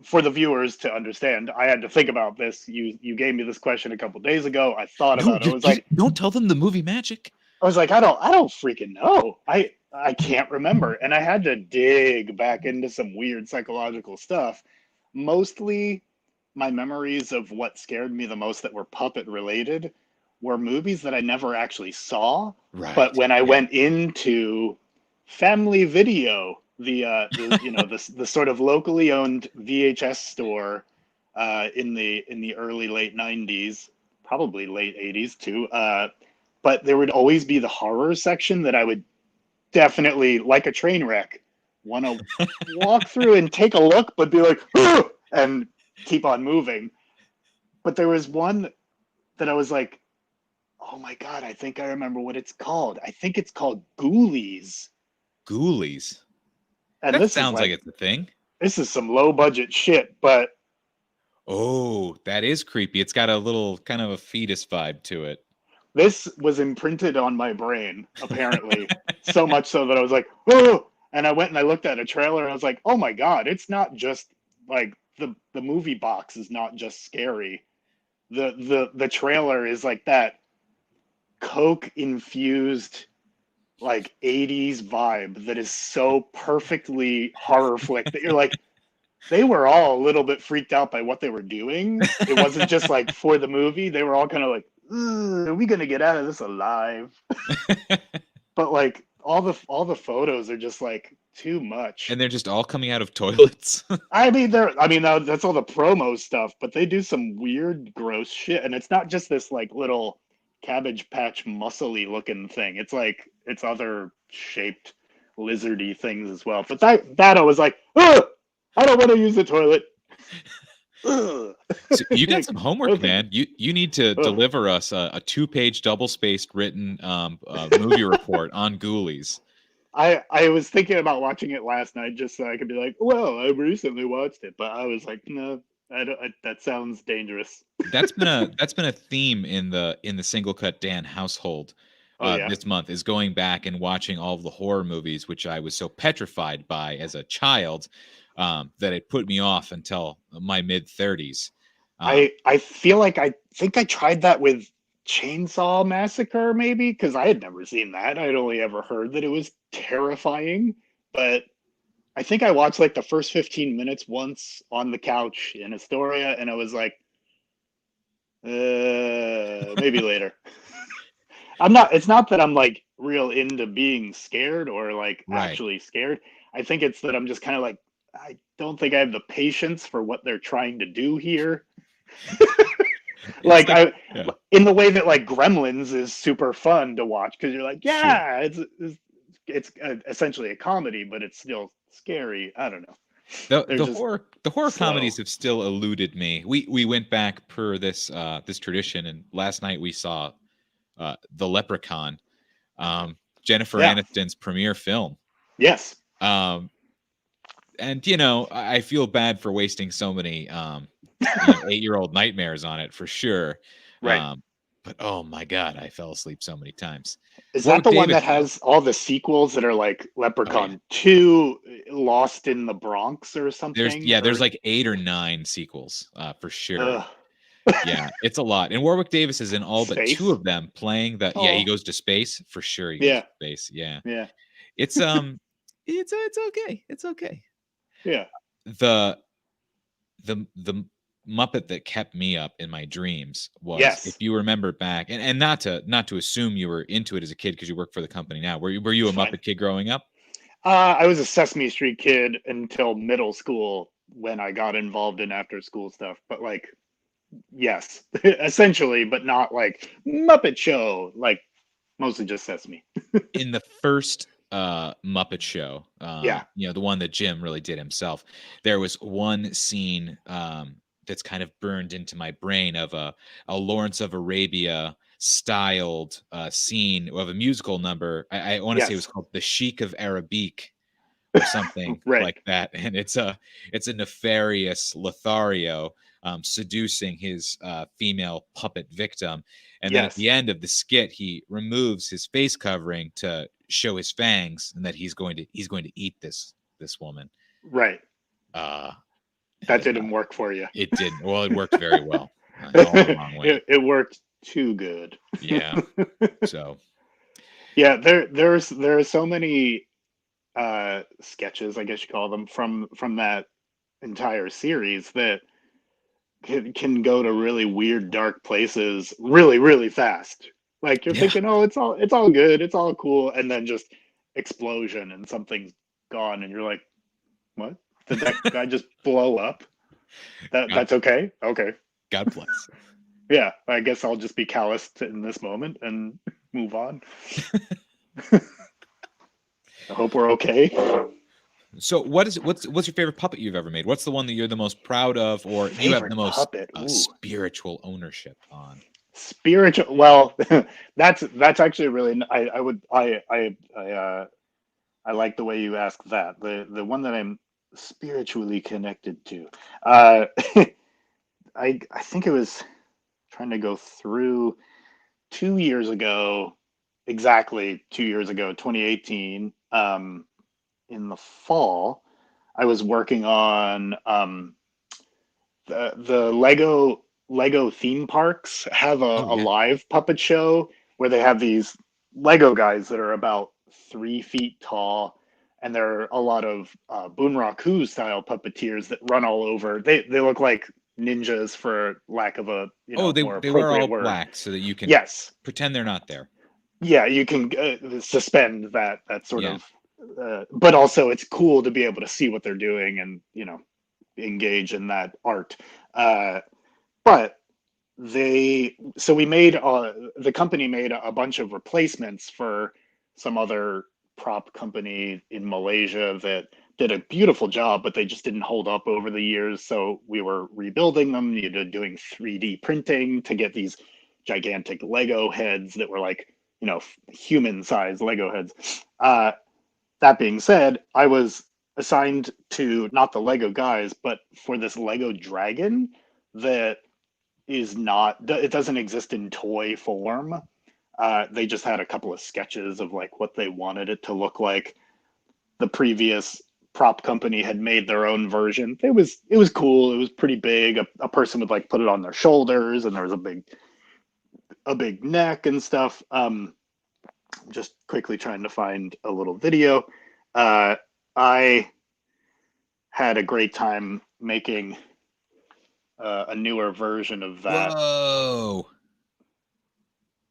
for the viewers to understand, I had to think about this. You gave me this question a couple days ago. I thought about it. I was like, don't tell them the movie magic. I was like, I don't freaking know. I can't remember. And I had to dig back into some weird psychological stuff. Mostly my memories of what scared me the most that were puppet related were movies that I never actually saw. Right. But when I went into Family Video, the sort of locally owned VHS store in the early late 90s, probably late 80s too. But there would always be the horror section that I would definitely, like a train wreck, want to walk through and take a look, but be like, "Ugh!" and keep on moving. But there was one that I was like, oh my God, I think I remember what it's called. I think it's called Ghoulies. Ghoulies? And that sounds like it's a thing. This is some low budget shit, but. Oh, that is creepy. It's got a little kind of a fetus vibe to it. This was imprinted on my brain, apparently. So much so that I was like, oh, and I went and I looked at a trailer and I was like, oh my God, it's not just like the movie box is not just scary. The trailer is like that Coke infused like 80s vibe that is so perfectly horror flick that you're like, they were all a little bit freaked out by what they were doing. It wasn't just like for the movie. They were all kind of like, are we gonna get out of this alive? But like all the photos are just like too much. And they're just all coming out of toilets. I mean, that's all the promo stuff, but they do some weird, gross shit, and it's not just this like little Cabbage Patch muscly looking thing. It's like it's other shaped lizardy things as well. But that I was like, ugh, I don't want to use the toilet. So you got some homework, man. You need to deliver us a 2-page double-spaced written movie report on Ghoulies. I was thinking about watching it last night just so I could be like, well, I recently watched it, but I was like, no, that sounds dangerous. That's been a theme in the Single Cut Dan household this month, is going back and watching all of the horror movies, which I was so petrified by as a child that it put me off until my mid-30s. I feel like I think I tried that with Chainsaw Massacre, maybe, because I had never seen that. I'd only ever heard that it was terrifying, but I think I watched like the first 15 minutes once on the couch in Astoria, and I was like, maybe later. It's not that I'm like real into being scared or like actually scared. I think it's that I'm just kind of like, I don't think I have the patience for what they're trying to do here. In the way that like Gremlins is super fun to watch, because you're like, it's essentially a comedy, but it's still scary. I don't know. The horror comedies have still eluded me. We went back per this tradition, and last night we saw The Leprechaun, Jennifer Aniston's premiere film. Yes. And I feel bad for wasting so many 8-year-old nightmares on it, for sure. Right. But oh my God, I fell asleep so many times. Is that the one that has all the sequels that are like Leprechaun 2, Lost in the Bronx or something? There's like 8 or 9 sequels for sure. Yeah, it's a lot. And Warwick Davis is in all but 2 of them, playing the he goes to space for sure. He goes to space. Yeah. It's it's okay. It's okay. Yeah. The Muppet that kept me up in my dreams was, if you remember back, and not to assume you were into it as a kid because you work for the company now. Were you a Muppet kid growing up? I was a Sesame Street kid until middle school when I got involved in after school stuff. But like, yes, essentially, but not like Muppet Show, like mostly just Sesame. In the first Muppet Show, the one that Jim really did himself, there was one scene that's kind of burned into my brain of a Lawrence of Arabia styled scene of a musical number. I want to say it was called The Sheik of Arabique or something like that. And it's a nefarious Lothario seducing his female puppet victim. And then at the end of the skit, he removes his face covering to show his fangs, and that he's going to eat this woman. Right. That didn't work for you. It didn't. Well, it worked very well. All the wrong way. It worked too good. Yeah. So. Yeah, there are so many sketches, I guess you call them, from that entire series that can go to really weird, dark places really, really fast. Like you're thinking, oh, it's all good, it's all cool, and then just explosion and something's gone, and you're like, what? Did that guy just blow up? That's okay. Okay. God bless. Yeah, I guess I'll just be calloused in this moment and move on. I hope we're okay. So what's your favorite puppet you've ever made? What's the one that you're the most proud of, or you have the most spiritual ownership on? Spiritual. Well, that's actually really. I like the way you ask that. The one that I'm spiritually connected to. I think it was trying to go through 2 years ago, exactly 2 years ago, 2018. In the fall, I was working on the Lego theme parks have a live puppet show where they have these Lego guys that are about 3 feet tall, and there are a lot of Bunraku style puppeteers that run all over. They look like ninjas, for lack of a Oh, more they wear appropriate all word. black so that you can Yes, pretend they're not there. yeah, you can suspend that sort Yeah. of, but also it's cool to be able to see what they're doing and engage in that art. But we made the company made a bunch of replacements for some other prop company in Malaysia that did a beautiful job, but they just didn't hold up over the years. So we were rebuilding them, doing 3D printing to get these gigantic Lego heads that were like, human-sized Lego heads. That being said, I was assigned to not the Lego guys, but for this Lego dragon that it doesn't exist in toy form. They just had a couple of sketches of like what they wanted it to look like. The previous prop company had made their own version. It was cool. It was pretty big. A person would like put it on their shoulders, and there was a big neck and stuff. Just quickly trying to find a little video. I had a great time making a newer version of that. Whoa!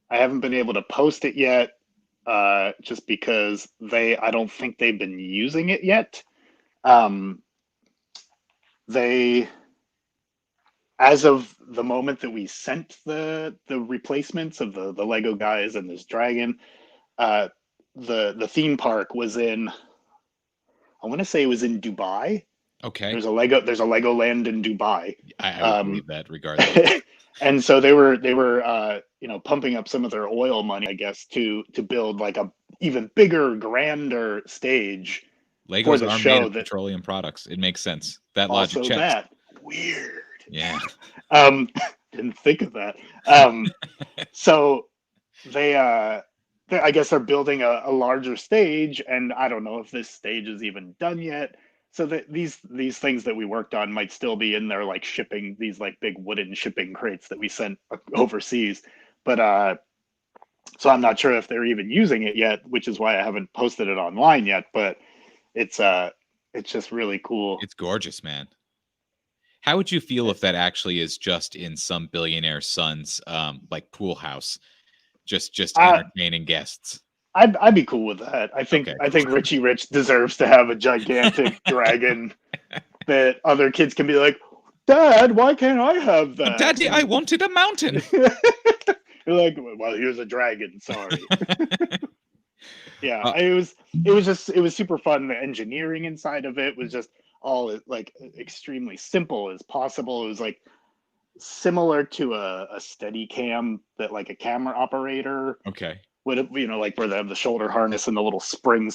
I haven't been able to post it yet, just because I don't think they've been using it yet. They, as of the moment that we sent the replacements of the Lego guys and this dragon, the theme park was in, I want to say it was in Dubai. Okay. There's a Legoland in Dubai. I would believe that regardless. And so they were pumping up some of their oil money, I guess, to build like a even bigger, grander stage Legos for the are show. made of petroleum products. It makes sense. That logic Also checks. that weird. Yeah. Didn't think of that. So they I guess they're building a larger stage, and I don't know if this stage is even done yet. So that these things that we worked on might still be in there, like shipping these like big wooden shipping crates that we sent overseas. But so I'm not sure if they're even using it yet, which is why I haven't posted it online yet. But it's just really cool. It's gorgeous, man. How would you feel if that actually is just in some billionaire son's like pool house, just entertaining guests? I'd be cool with that. I think Richie Rich deserves to have a gigantic dragon that other kids can be like, Dad, why can't I have that? Daddy, I wanted a mountain. You're like, well, here's a dragon. Sorry. Yeah, it was super fun. The engineering inside of it was just all like extremely simple as possible. It was like similar to a Steadicam that like a camera operator would have, like where they have the shoulder harness and the little spring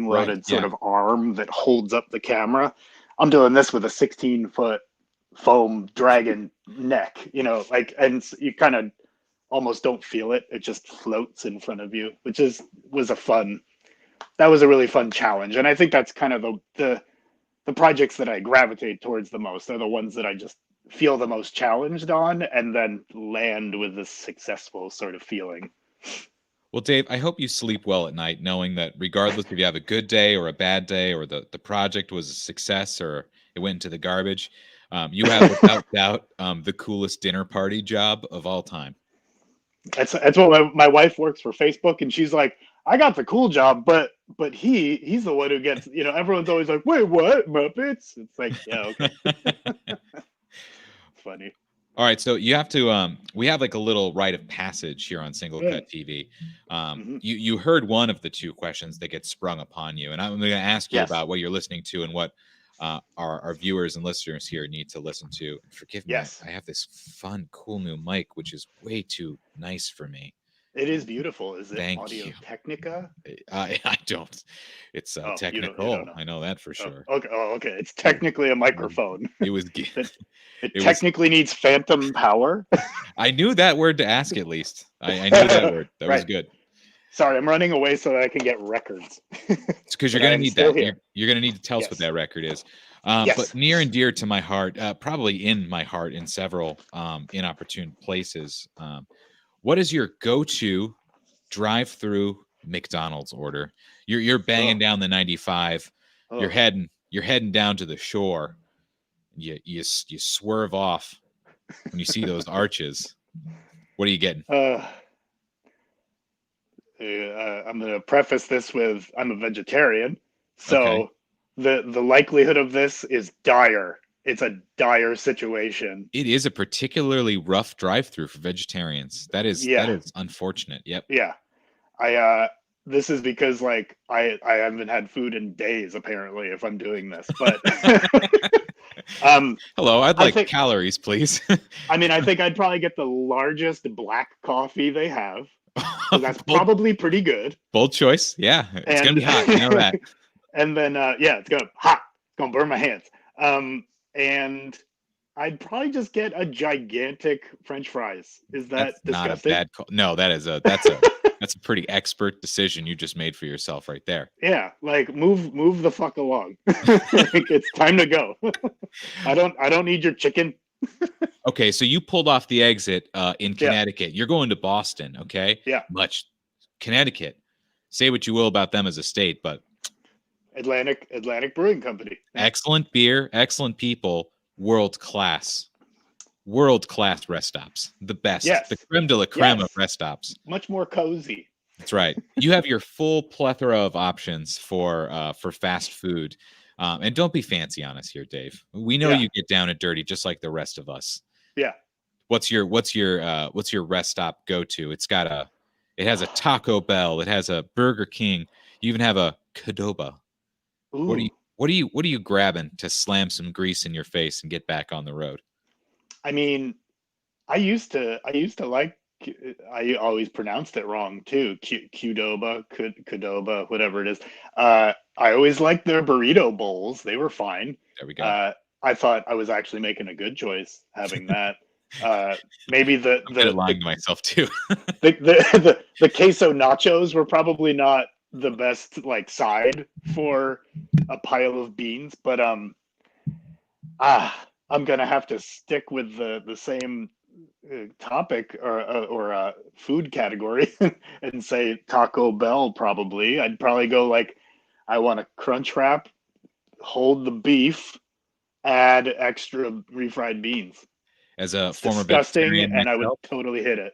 loaded sort of arm that holds up the camera. I'm doing this with a 16-foot foam dragon neck, and you kind of almost don't feel it. It just floats in front of you, which was a really fun challenge. And I think that's kind of the projects that I gravitate towards the most are the ones that I just feel the most challenged on and then land with this successful sort of feeling. Well, Dave, I hope you sleep well at night, knowing that regardless if you have a good day or a bad day, or the project was a success or it went into the garbage, you have without doubt the coolest dinner party job of all time. That's what my wife works for Facebook, and she's like, I got the cool job, but he's the one who gets, everyone's always like, wait, what, Muppets? It's like, yeah, okay. Funny. All right, so you have to we have like a little rite of passage here on Single Cut TV. You heard one of the two questions that get sprung upon you, and I'm going to ask you about what you're listening to and what our viewers and listeners here need to listen to. Forgive me, I have this fun, cool new mic, which is way too nice for me. It is beautiful. Is it Audio Technica? I don't. It's technical. You don't know. I know that for sure. Okay. It's technically a microphone. It was. It technically needs phantom power. I knew that word to ask at least. I knew that word. That was good. Sorry, I'm running away so that I can get records. It's because you're going to need that. You're going to need to tell us what that record is. But near and dear to my heart, probably in my heart in several inopportune places. What is your go-to drive-through McDonald's order. You're banging down the 95. You're heading down to the shore. You swerve off when you see those arches. What are you getting? I'm going to preface this with I'm a vegetarian, so Okay. the likelihood of this is dire. It's a dire situation. It is a particularly rough drive-through for vegetarians. That is unfortunate. Yep. Yeah. This is because like I haven't had food in days apparently if I'm doing this. But hello, I'd like calories, please. I mean, I think I'd probably get the largest black coffee they have. So that's probably pretty good. Bold choice. Yeah. It's gonna be hot, you know that. And then it's gonna hot. It's gonna burn my hands. And I'd probably just get a gigantic French fries. Is that disgusting? Not a bad call. No, that's a pretty expert decision you just made for yourself right there. Yeah, like move the fuck along. Like, it's time to go. I don't need your chicken. Okay, so you pulled off the exit in Connecticut. You're going to Boston, okay? Yeah. Connecticut. Say what you will about them as a state, but Atlantic Brewing Company. Excellent beer, excellent people, world class rest stops. The best. Yes. The creme de la creme of rest stops. Much more cozy. That's right. You have your full plethora of options for fast food. And don't be fancy on us here, Dave. We know you get down and dirty just like the rest of us. Yeah. What's your rest stop go to? It has a Taco Bell, it has a Burger King, you even have a Qdoba. Ooh. What are you grabbing to slam some grease in your face and get back on the road? I mean, I used to like. I always pronounced it wrong too. Qdoba, whatever it is. I always liked their burrito bowls. They were fine. There we go. I thought I was actually making a good choice having that. Maybe I'm lying to myself too. the queso nachos were probably not the best like side for a pile of beans, but I'm gonna have to stick with the same topic or food category and say Taco Bell. Probably I'd probably go like I want a crunch wrap, hold the beef, add extra refried beans. As a It's former disgusting, vegetarian and myself, I would totally hit it.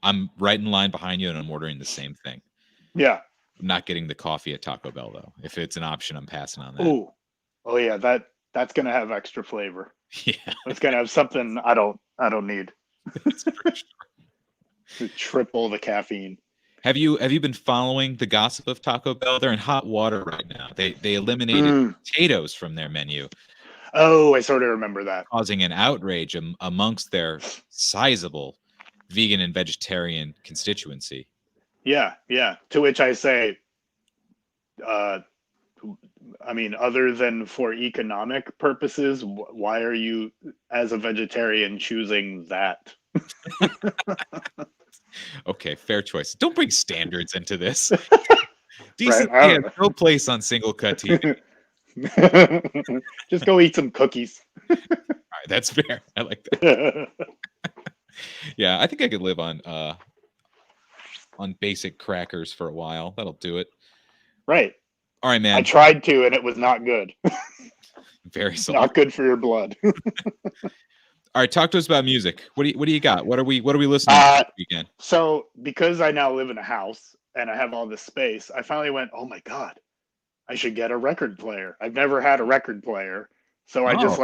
I'm right in line behind you, and I'm ordering the same thing. Yeah. I'm not getting the coffee at Taco Bell though. If it's an option, I'm passing on that. Oh yeah, that's gonna have extra flavor. Yeah, it's gonna have something I don't need. That's for sure. To triple the caffeine. Have you been following the gossip of Taco Bell? They're in hot water right now. They eliminated potatoes from their menu. Oh, I sort of remember that. Causing an outrage amongst their sizable vegan and vegetarian constituency. Yeah. To which I say, I mean, other than for economic purposes, why are you, as a vegetarian, choosing that? Okay, fair choice. Don't bring standards into this. Decency has no place on Single Cut TV. Just go eat some cookies. All right, that's fair. I like that. Yeah, I think I could live on basic crackers for a while. That'll do it. Right. All right, man. I tried to, and it was not good. Very solid. Not good for your blood. All right, talk to us about music. What do you got? What are we listening to this weekend? So because I now live in a house and I have all this space, I finally went, oh my God, I should get a record player. I've never had a record player. So I just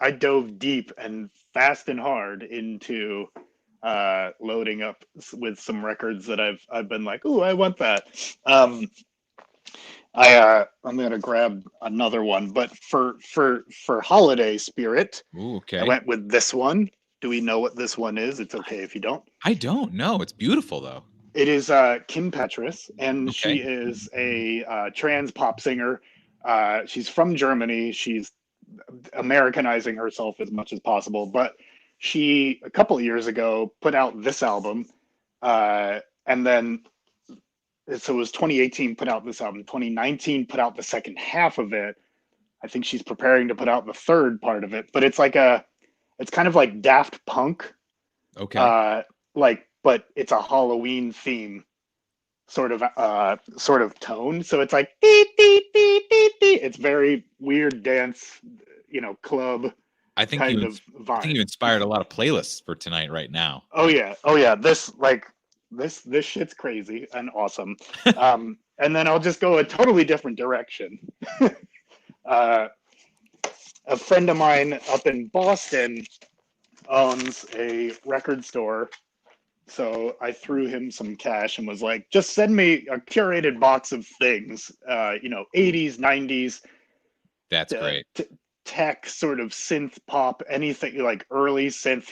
I dove deep and fast and hard into loading up with some records that I've been like, oh, I want that. I'm gonna grab another one, but for holiday spirit, okay, I went with this one. Do we know what this one is? It's okay if you don't. I don't know. It's beautiful though. It is Kim Petras, and she is a trans pop singer. She's from Germany. She's Americanizing herself as much as possible, but she a couple of years ago put out this album, and then. So it was 2018 put out this album. 2019 put out the second half of it. I think she's preparing to put out the third part of it. But it's it's kind of like Daft Punk. Okay. But it's a Halloween theme sort of tone. So it's like dee, dee, dee, dee, dee. It's very weird dance, club I think kind you of I think vibe. you inspired a lot of playlists for tonight right now. Oh yeah. This shit's crazy and awesome. And then I'll just go a totally different direction. uh, a friend of mine up in Boston owns a record store. So I threw him some cash and was like, just send me a curated box of things, 80s, 90s, That's great. tech, sort of synth pop, anything like early synth.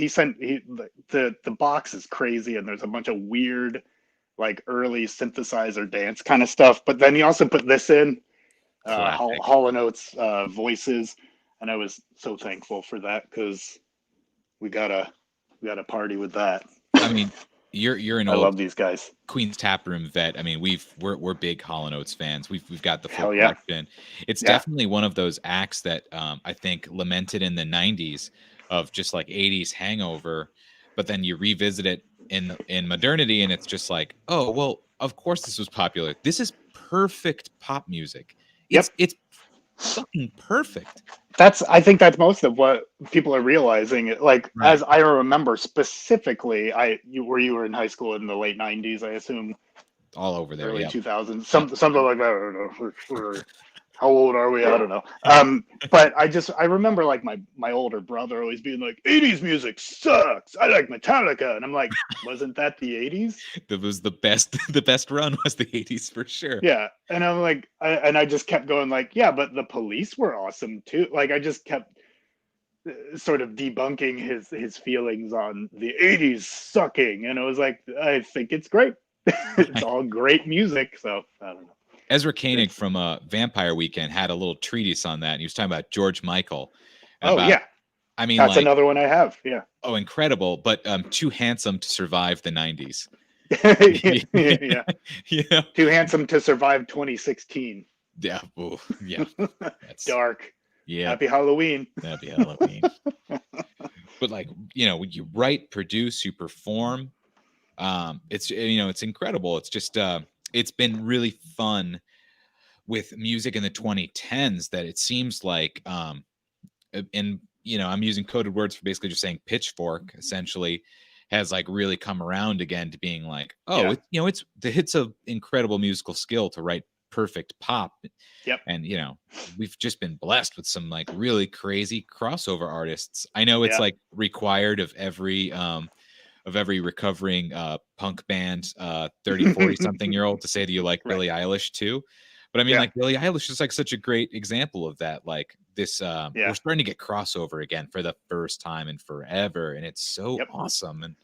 The box is crazy, and there's a bunch of weird, like early synthesizer dance kind of stuff. But then he also put this in, Classic. Hall & Oates voices, and I was so thankful for that because we gotta party with that. I mean, you're an I old love these guys. Queen's Taproom vet. I mean, we're big Hall & Oates fans. We've got the full Hell yeah. collection. It's Yeah. definitely one of those acts that I think lamented in the 90s of just like 80s hangover, but then you revisit it in modernity and it's just like, oh, well, of course this was popular. This is perfect pop music. It's fucking perfect. I think that's most of what people are realizing. Like, Right. as I remember specifically, you were in high school in the late 90s, I assume, All over there. early Yeah. 2000s, something like that. I don't know. How old are we? I don't know. But I remember like my older brother always being like, 80s music sucks. I like Metallica. And I'm like, wasn't that the 80s? That was the best run was the 80s for sure. Yeah. And I'm like, I just kept going like, yeah, but the Police were awesome too. Like I just kept sort of debunking his feelings on the 80s sucking. And I was like, I think it's great. It's all great music. So I don't know. Ezra Koenig from Vampire Weekend had a little treatise on that, and he was talking about George Michael. Yeah. I mean, That's like, another one I have. Yeah. oh, incredible, but too handsome to survive the 90s. Yeah. Yeah. Too handsome to survive 2016. Yeah. Ooh, yeah. That's Dark. Yeah. Happy Halloween. Happy Halloween. But like, you write, produce, you perform. It's incredible. It's just it's been really fun with music in the 2010s that it seems like I'm using coded words for basically just saying pitchfork essentially has like really come around again to being like, oh, Yeah. it's an incredible musical skill to write perfect pop. Yep. And we've just been blessed with some like really crazy crossover artists. I know it's like required of every recovering punk band 30 40 something year old to say that you like Billie Eilish too. But I mean, like Billie Eilish is like such a great example of that. Like this we're starting to get crossover again for the first time in forever, and it's so awesome. And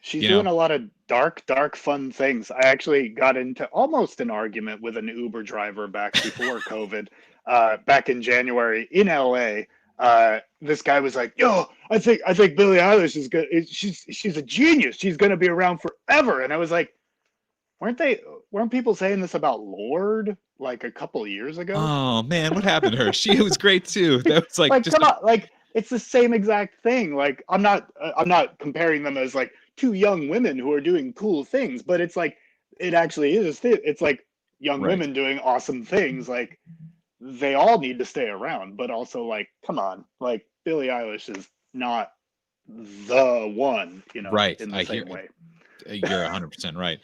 she's doing a lot of dark fun things. I actually got into almost an argument with an Uber driver back before COVID, back in January in LA. This guy was like, yo, I think Billie Eilish is good. She's a genius. She's going to be around forever. And I was like, weren't people saying this about Lorde like a couple years ago? Oh man, what happened to her? She was great too. That was like, like come on, like it's the same exact thing. Like I'm not comparing them as like two young women who are doing cool things, but it's like it actually is. It's like young women doing awesome things. Like they all need to stay around, but also like, come on, like Billie Eilish is not the one, right. in the same way. You're 100% right.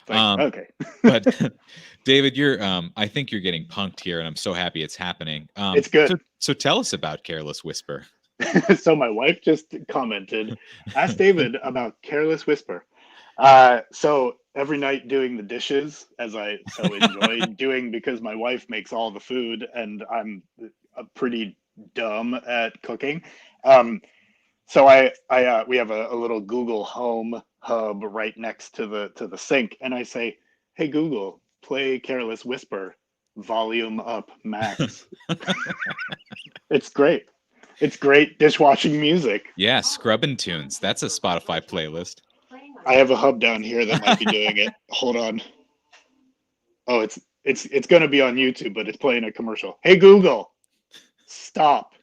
Like, okay. But David, I think you're getting punked here, and I'm so happy it's happening. It's good. So tell us about Careless Whisper. So my wife just commented, ask David about Careless Whisper. So every night doing the dishes, as I so enjoy doing because my wife makes all the food and I'm pretty dumb at cooking. So we have a little Google Home hub right next to the sink, and I say, hey Google, play Careless Whisper, volume up max. It's great. It's great dishwashing music. Yeah, scrubbing tunes. That's a Spotify playlist. I have a hub down here that might be doing it. Hold on. Oh, it's going to be on YouTube, but it's playing a commercial. Hey Google, stop.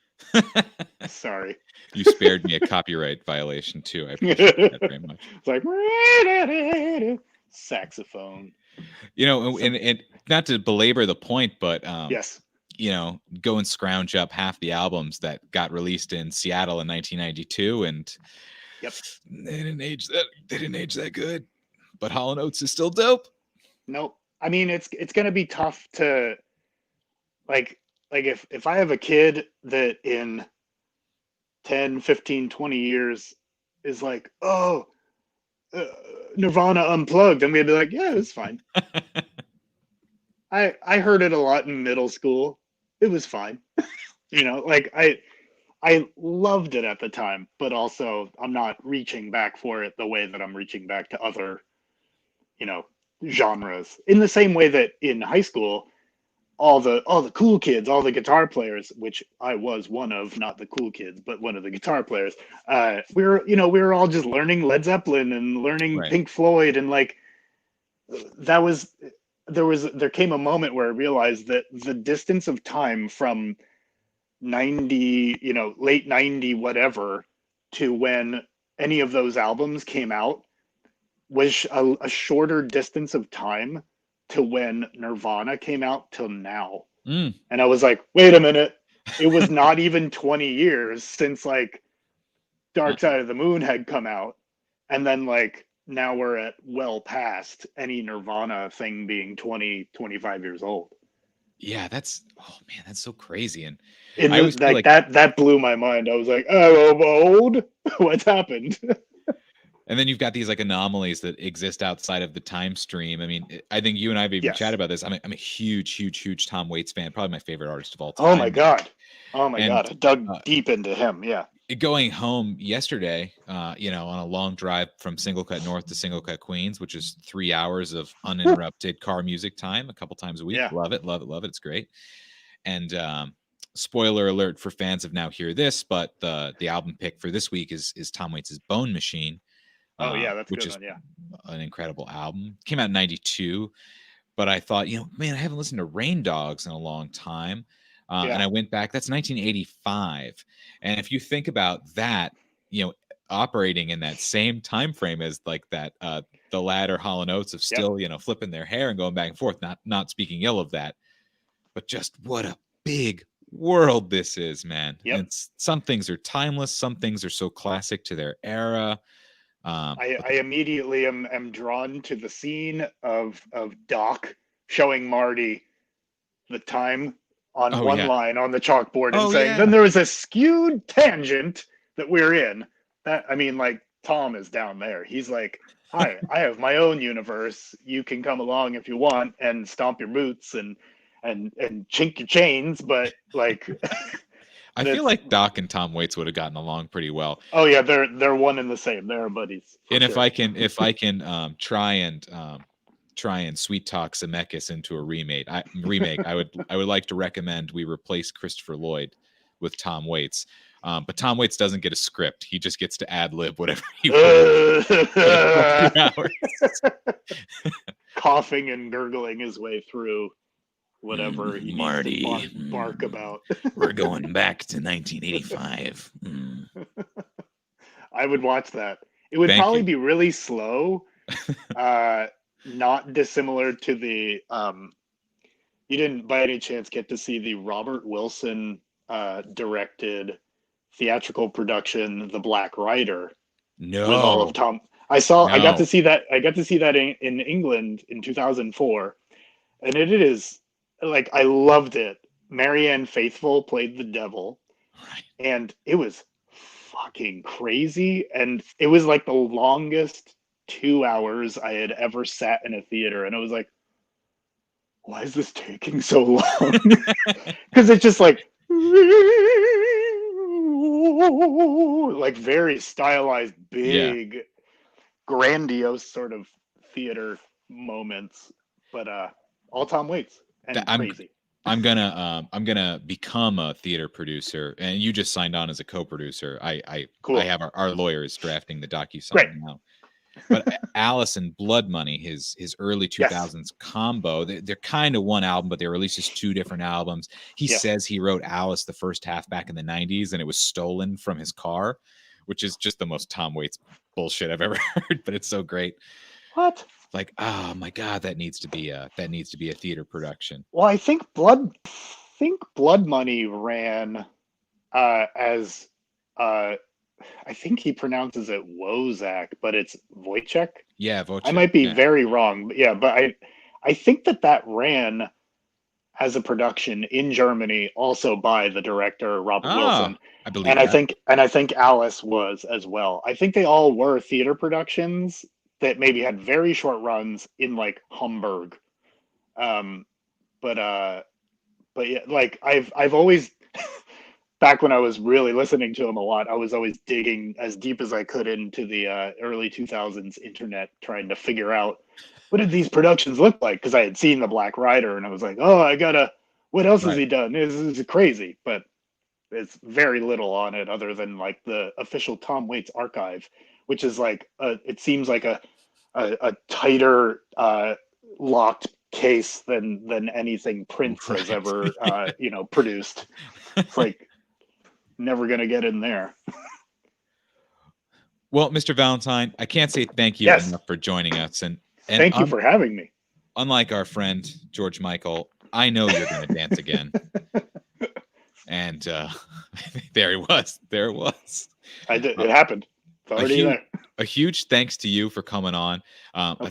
Sorry. You spared me a copyright violation too. I appreciate that very much. It's like saxophone. You know, and not to belabor the point, but Yes. you know, go and scrounge up half the albums that got released in Seattle in 1992, and Yep. they didn't age that good. But Hall & Oates is still dope. Nope. I mean, it's going to be tough to like if I have a kid that in 10, 15, 20 years is like, oh, Nirvana Unplugged, I'm gonna be like, yeah, it's fine. I heard it a lot in middle school. It was fine. You know, like I loved it at the time, but also I'm not reaching back for it the way that I'm reaching back to other, you know, genres. In the same way that in high school, all the cool kids, all the guitar players, which I was one of, not the cool kids, but one of the guitar players. We were all just learning Led Zeppelin and learning Right. Pink Floyd, and like there came a moment where I realized that the distance of time from 90, you know, late 90 whatever to when any of those albums came out was a shorter distance of time to when Nirvana came out till now. Mm. And I was like, wait a minute. It was not even 20 years since like Dark Side of the Moon had come out. And then like now we're at well past any Nirvana thing being 20, 25 years old. Yeah, that's so crazy. And And I always feel like like that blew my mind. I was like, oh, I'm old. What's happened? and then you've got these like anomalies that exist outside of the time stream. I mean, I think you and I have even Yes. chatted about this. I'm a huge Tom Waits fan, probably my favorite artist of all time. Oh my God. And, I dug deep into him. Yeah. Going home yesterday, you know, on a long drive from SingleCut North to SingleCut Queens, which is 3 hours of uninterrupted car music time a couple times a week. Yeah. Love it. It's great. And spoiler alert for fans of Now Hear This, but the album pick for this week is Tom Waits' Bone Machine. Oh yeah, that's a which good is one. Yeah. an incredible album. Came out in 92, but I thought, you know, man, I haven't listened to Rain Dogs in a long time. And I went back, that's 1985. And if you think about that, you know, operating in that same time frame as like that, the latter Hall & Oates of still, you know, flipping their hair and going back and forth, not speaking ill of that, but just what a big world this is, man. Yep. And some things are timeless, some things are so classic to their era. I immediately am drawn to the scene of Doc showing Marty the time on one line on the chalkboard and saying, then there was a skewed tangent that we're in. That, I mean, like, Tom is down there. He's like, hi, I have my own universe. You can come along if you want and stomp your boots and chink your chains, but like I feel like Doc and Tom Waits would have gotten along pretty well. Oh yeah, they're one and the same. They're buddies. And sure. if I can try and sweet talk Zemeckis into a remake, I would like to recommend we replace Christopher Lloyd with Tom Waits. But Tom Waits doesn't get a script. He just gets to ad lib whatever he wants. Coughing and gurgling his way through whatever he Marty needs to bark about. We're going back to 1985. I would watch that. It would probably be really slow, not dissimilar to the you didn't by any chance get to see the Robert Wilson directed theatrical production The Black Rider? No. With all of Tom. I got to see that in England in 2004, and it is like, I loved it. Marianne Faithfull played the devil, and it was fucking crazy. And it was like the longest 2 hours I had ever sat in a theater, and I was like, why is this taking so long? Because it's just like very stylized, big, grandiose sort of theater moments, but all Tom Waits. And crazy. I'm gonna become a theater producer, and you just signed on as a co-producer. Cool. I have our lawyers drafting the docu-song now. But Alice and Blood Money, his early 2000s combo, they're kind of one album, but they released as two different albums. He says he wrote Alice the first half back in the 90s, and it was stolen from his car, which is just the most Tom Waits bullshit I've ever heard, but it's so great. What? Like, oh my God, that needs to be a theater production. Well, I think Blood Money ran as I think he pronounces it Wozak, but it's Wojciech. Yeah, I Wojciech. might be Yeah. very wrong, but yeah, but I think that ran as a production in Germany, also by the director Robert Wilson, I believe and that. I think Alice was as well. I think they all were theater productions that maybe had very short runs in like Hamburg, um, but yeah, like I've always back when I was really listening to him a lot, I was always digging as deep as I could into the early 2000s internet, trying to figure out what did these productions look like, because I had seen The Black Rider and I was like, oh, I gotta, what else has Right. he done? This is crazy, but it's very little on it other than like the official Tom Waits archive, which is like it seems like a tighter locked case than anything Prince has Right. ever produced. It's like never gonna get in there. Well, Mr. Valentine, I can't say thank you Yes. enough for joining us. And Thank you for having me. unlike our friend George Michael, I know you're going to dance again. And there he was. There it was. I did. It happened. It's already there. A huge thanks to you for coming on.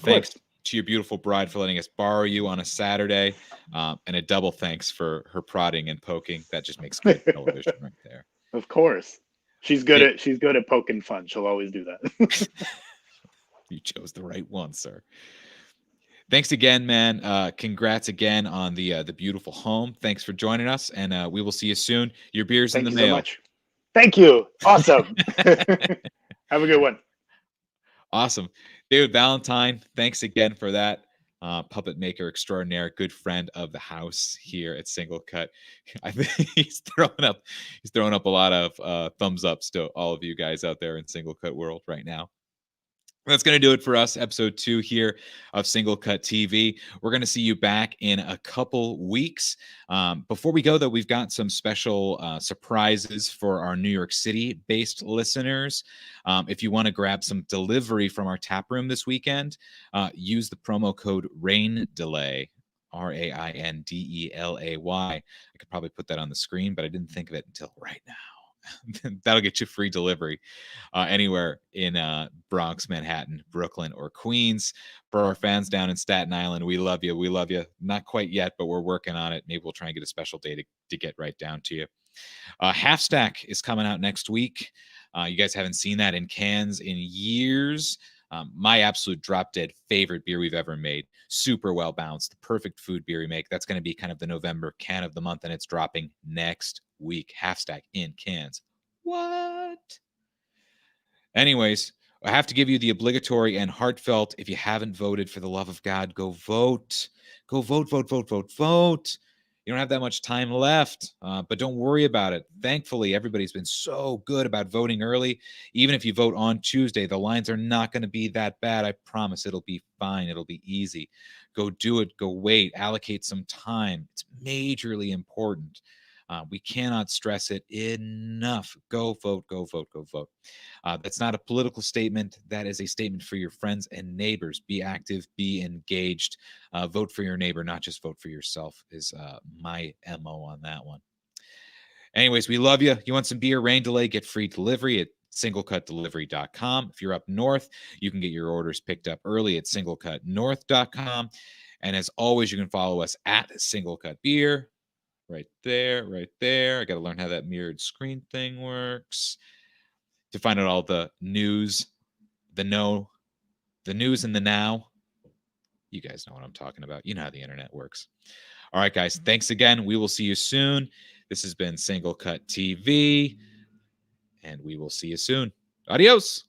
Thanks to your beautiful bride for letting us borrow you on a Saturday, and a double thanks for her prodding and poking. That just makes great television right there. Of course, she's good at poking fun. She'll always do that. You chose the right one, sir. Thanks again, man. Congrats again on the beautiful home. Thanks for joining us, and we will see you soon. Your beer's in the mail. So much. Thank you. Awesome. Have a good one. Awesome. David Valentine, thanks again for that. Puppet Maker Extraordinaire, good friend of the house here at Single Cut. I think he's throwing up a lot of thumbs ups to all of you guys out there in Single Cut world right now. That's going to do it for us, episode 2 here of Single Cut TV. We're going to see you back in a couple weeks. Before we go, though, we've got some special surprises for our New York City-based listeners. If you want to grab some delivery from our tap room this weekend, use the promo code RAINDELAY, RAINDELAY. I could probably put that on the screen, but I didn't think of it until right now. That'll get you free delivery anywhere in Bronx, Manhattan, Brooklyn, or Queens. For our fans down in Staten Island, we love you. We love you. Not quite yet, but we're working on it. Maybe we'll try and get a special day to get right down to you. Half Stack is coming out next week. You guys haven't seen that in cans in years. My absolute drop dead favorite beer we've ever made. Super well balanced, the perfect food beer we make. That's going to be kind of the November can of the month, and it's dropping next week. Half Stack in cans. What? Anyways, I have to give you the obligatory and heartfelt, if you haven't voted, for the love of God, go vote. Go vote, vote, vote, vote, vote. You don't have that much time left, but don't worry about it. Thankfully, everybody's been so good about voting early. Even if you vote on Tuesday, the lines are not going to be that bad. I promise it'll be fine. It'll be easy. Go do it. Go wait. Allocate some time. It's majorly important. We cannot stress it enough. Go vote, go vote, go vote. That's not a political statement. That is a statement for your friends and neighbors. Be active, be engaged. Vote for your neighbor, not just vote for yourself, is my MO on that one. Anyways, we love you. You want some beer, rain delay, get free delivery at SingleCutDelivery.com. If you're up north, you can get your orders picked up early at SingleCutNorth.com. And as always, you can follow us at SingleCutBeer. Right there, right there. I got to learn how that mirrored screen thing works to find out all the news, the news and the now. You guys know what I'm talking about. You know how the internet works. All right, guys. Thanks again. We will see you soon. This has been Single Cut TV, and we will see you soon. Adios.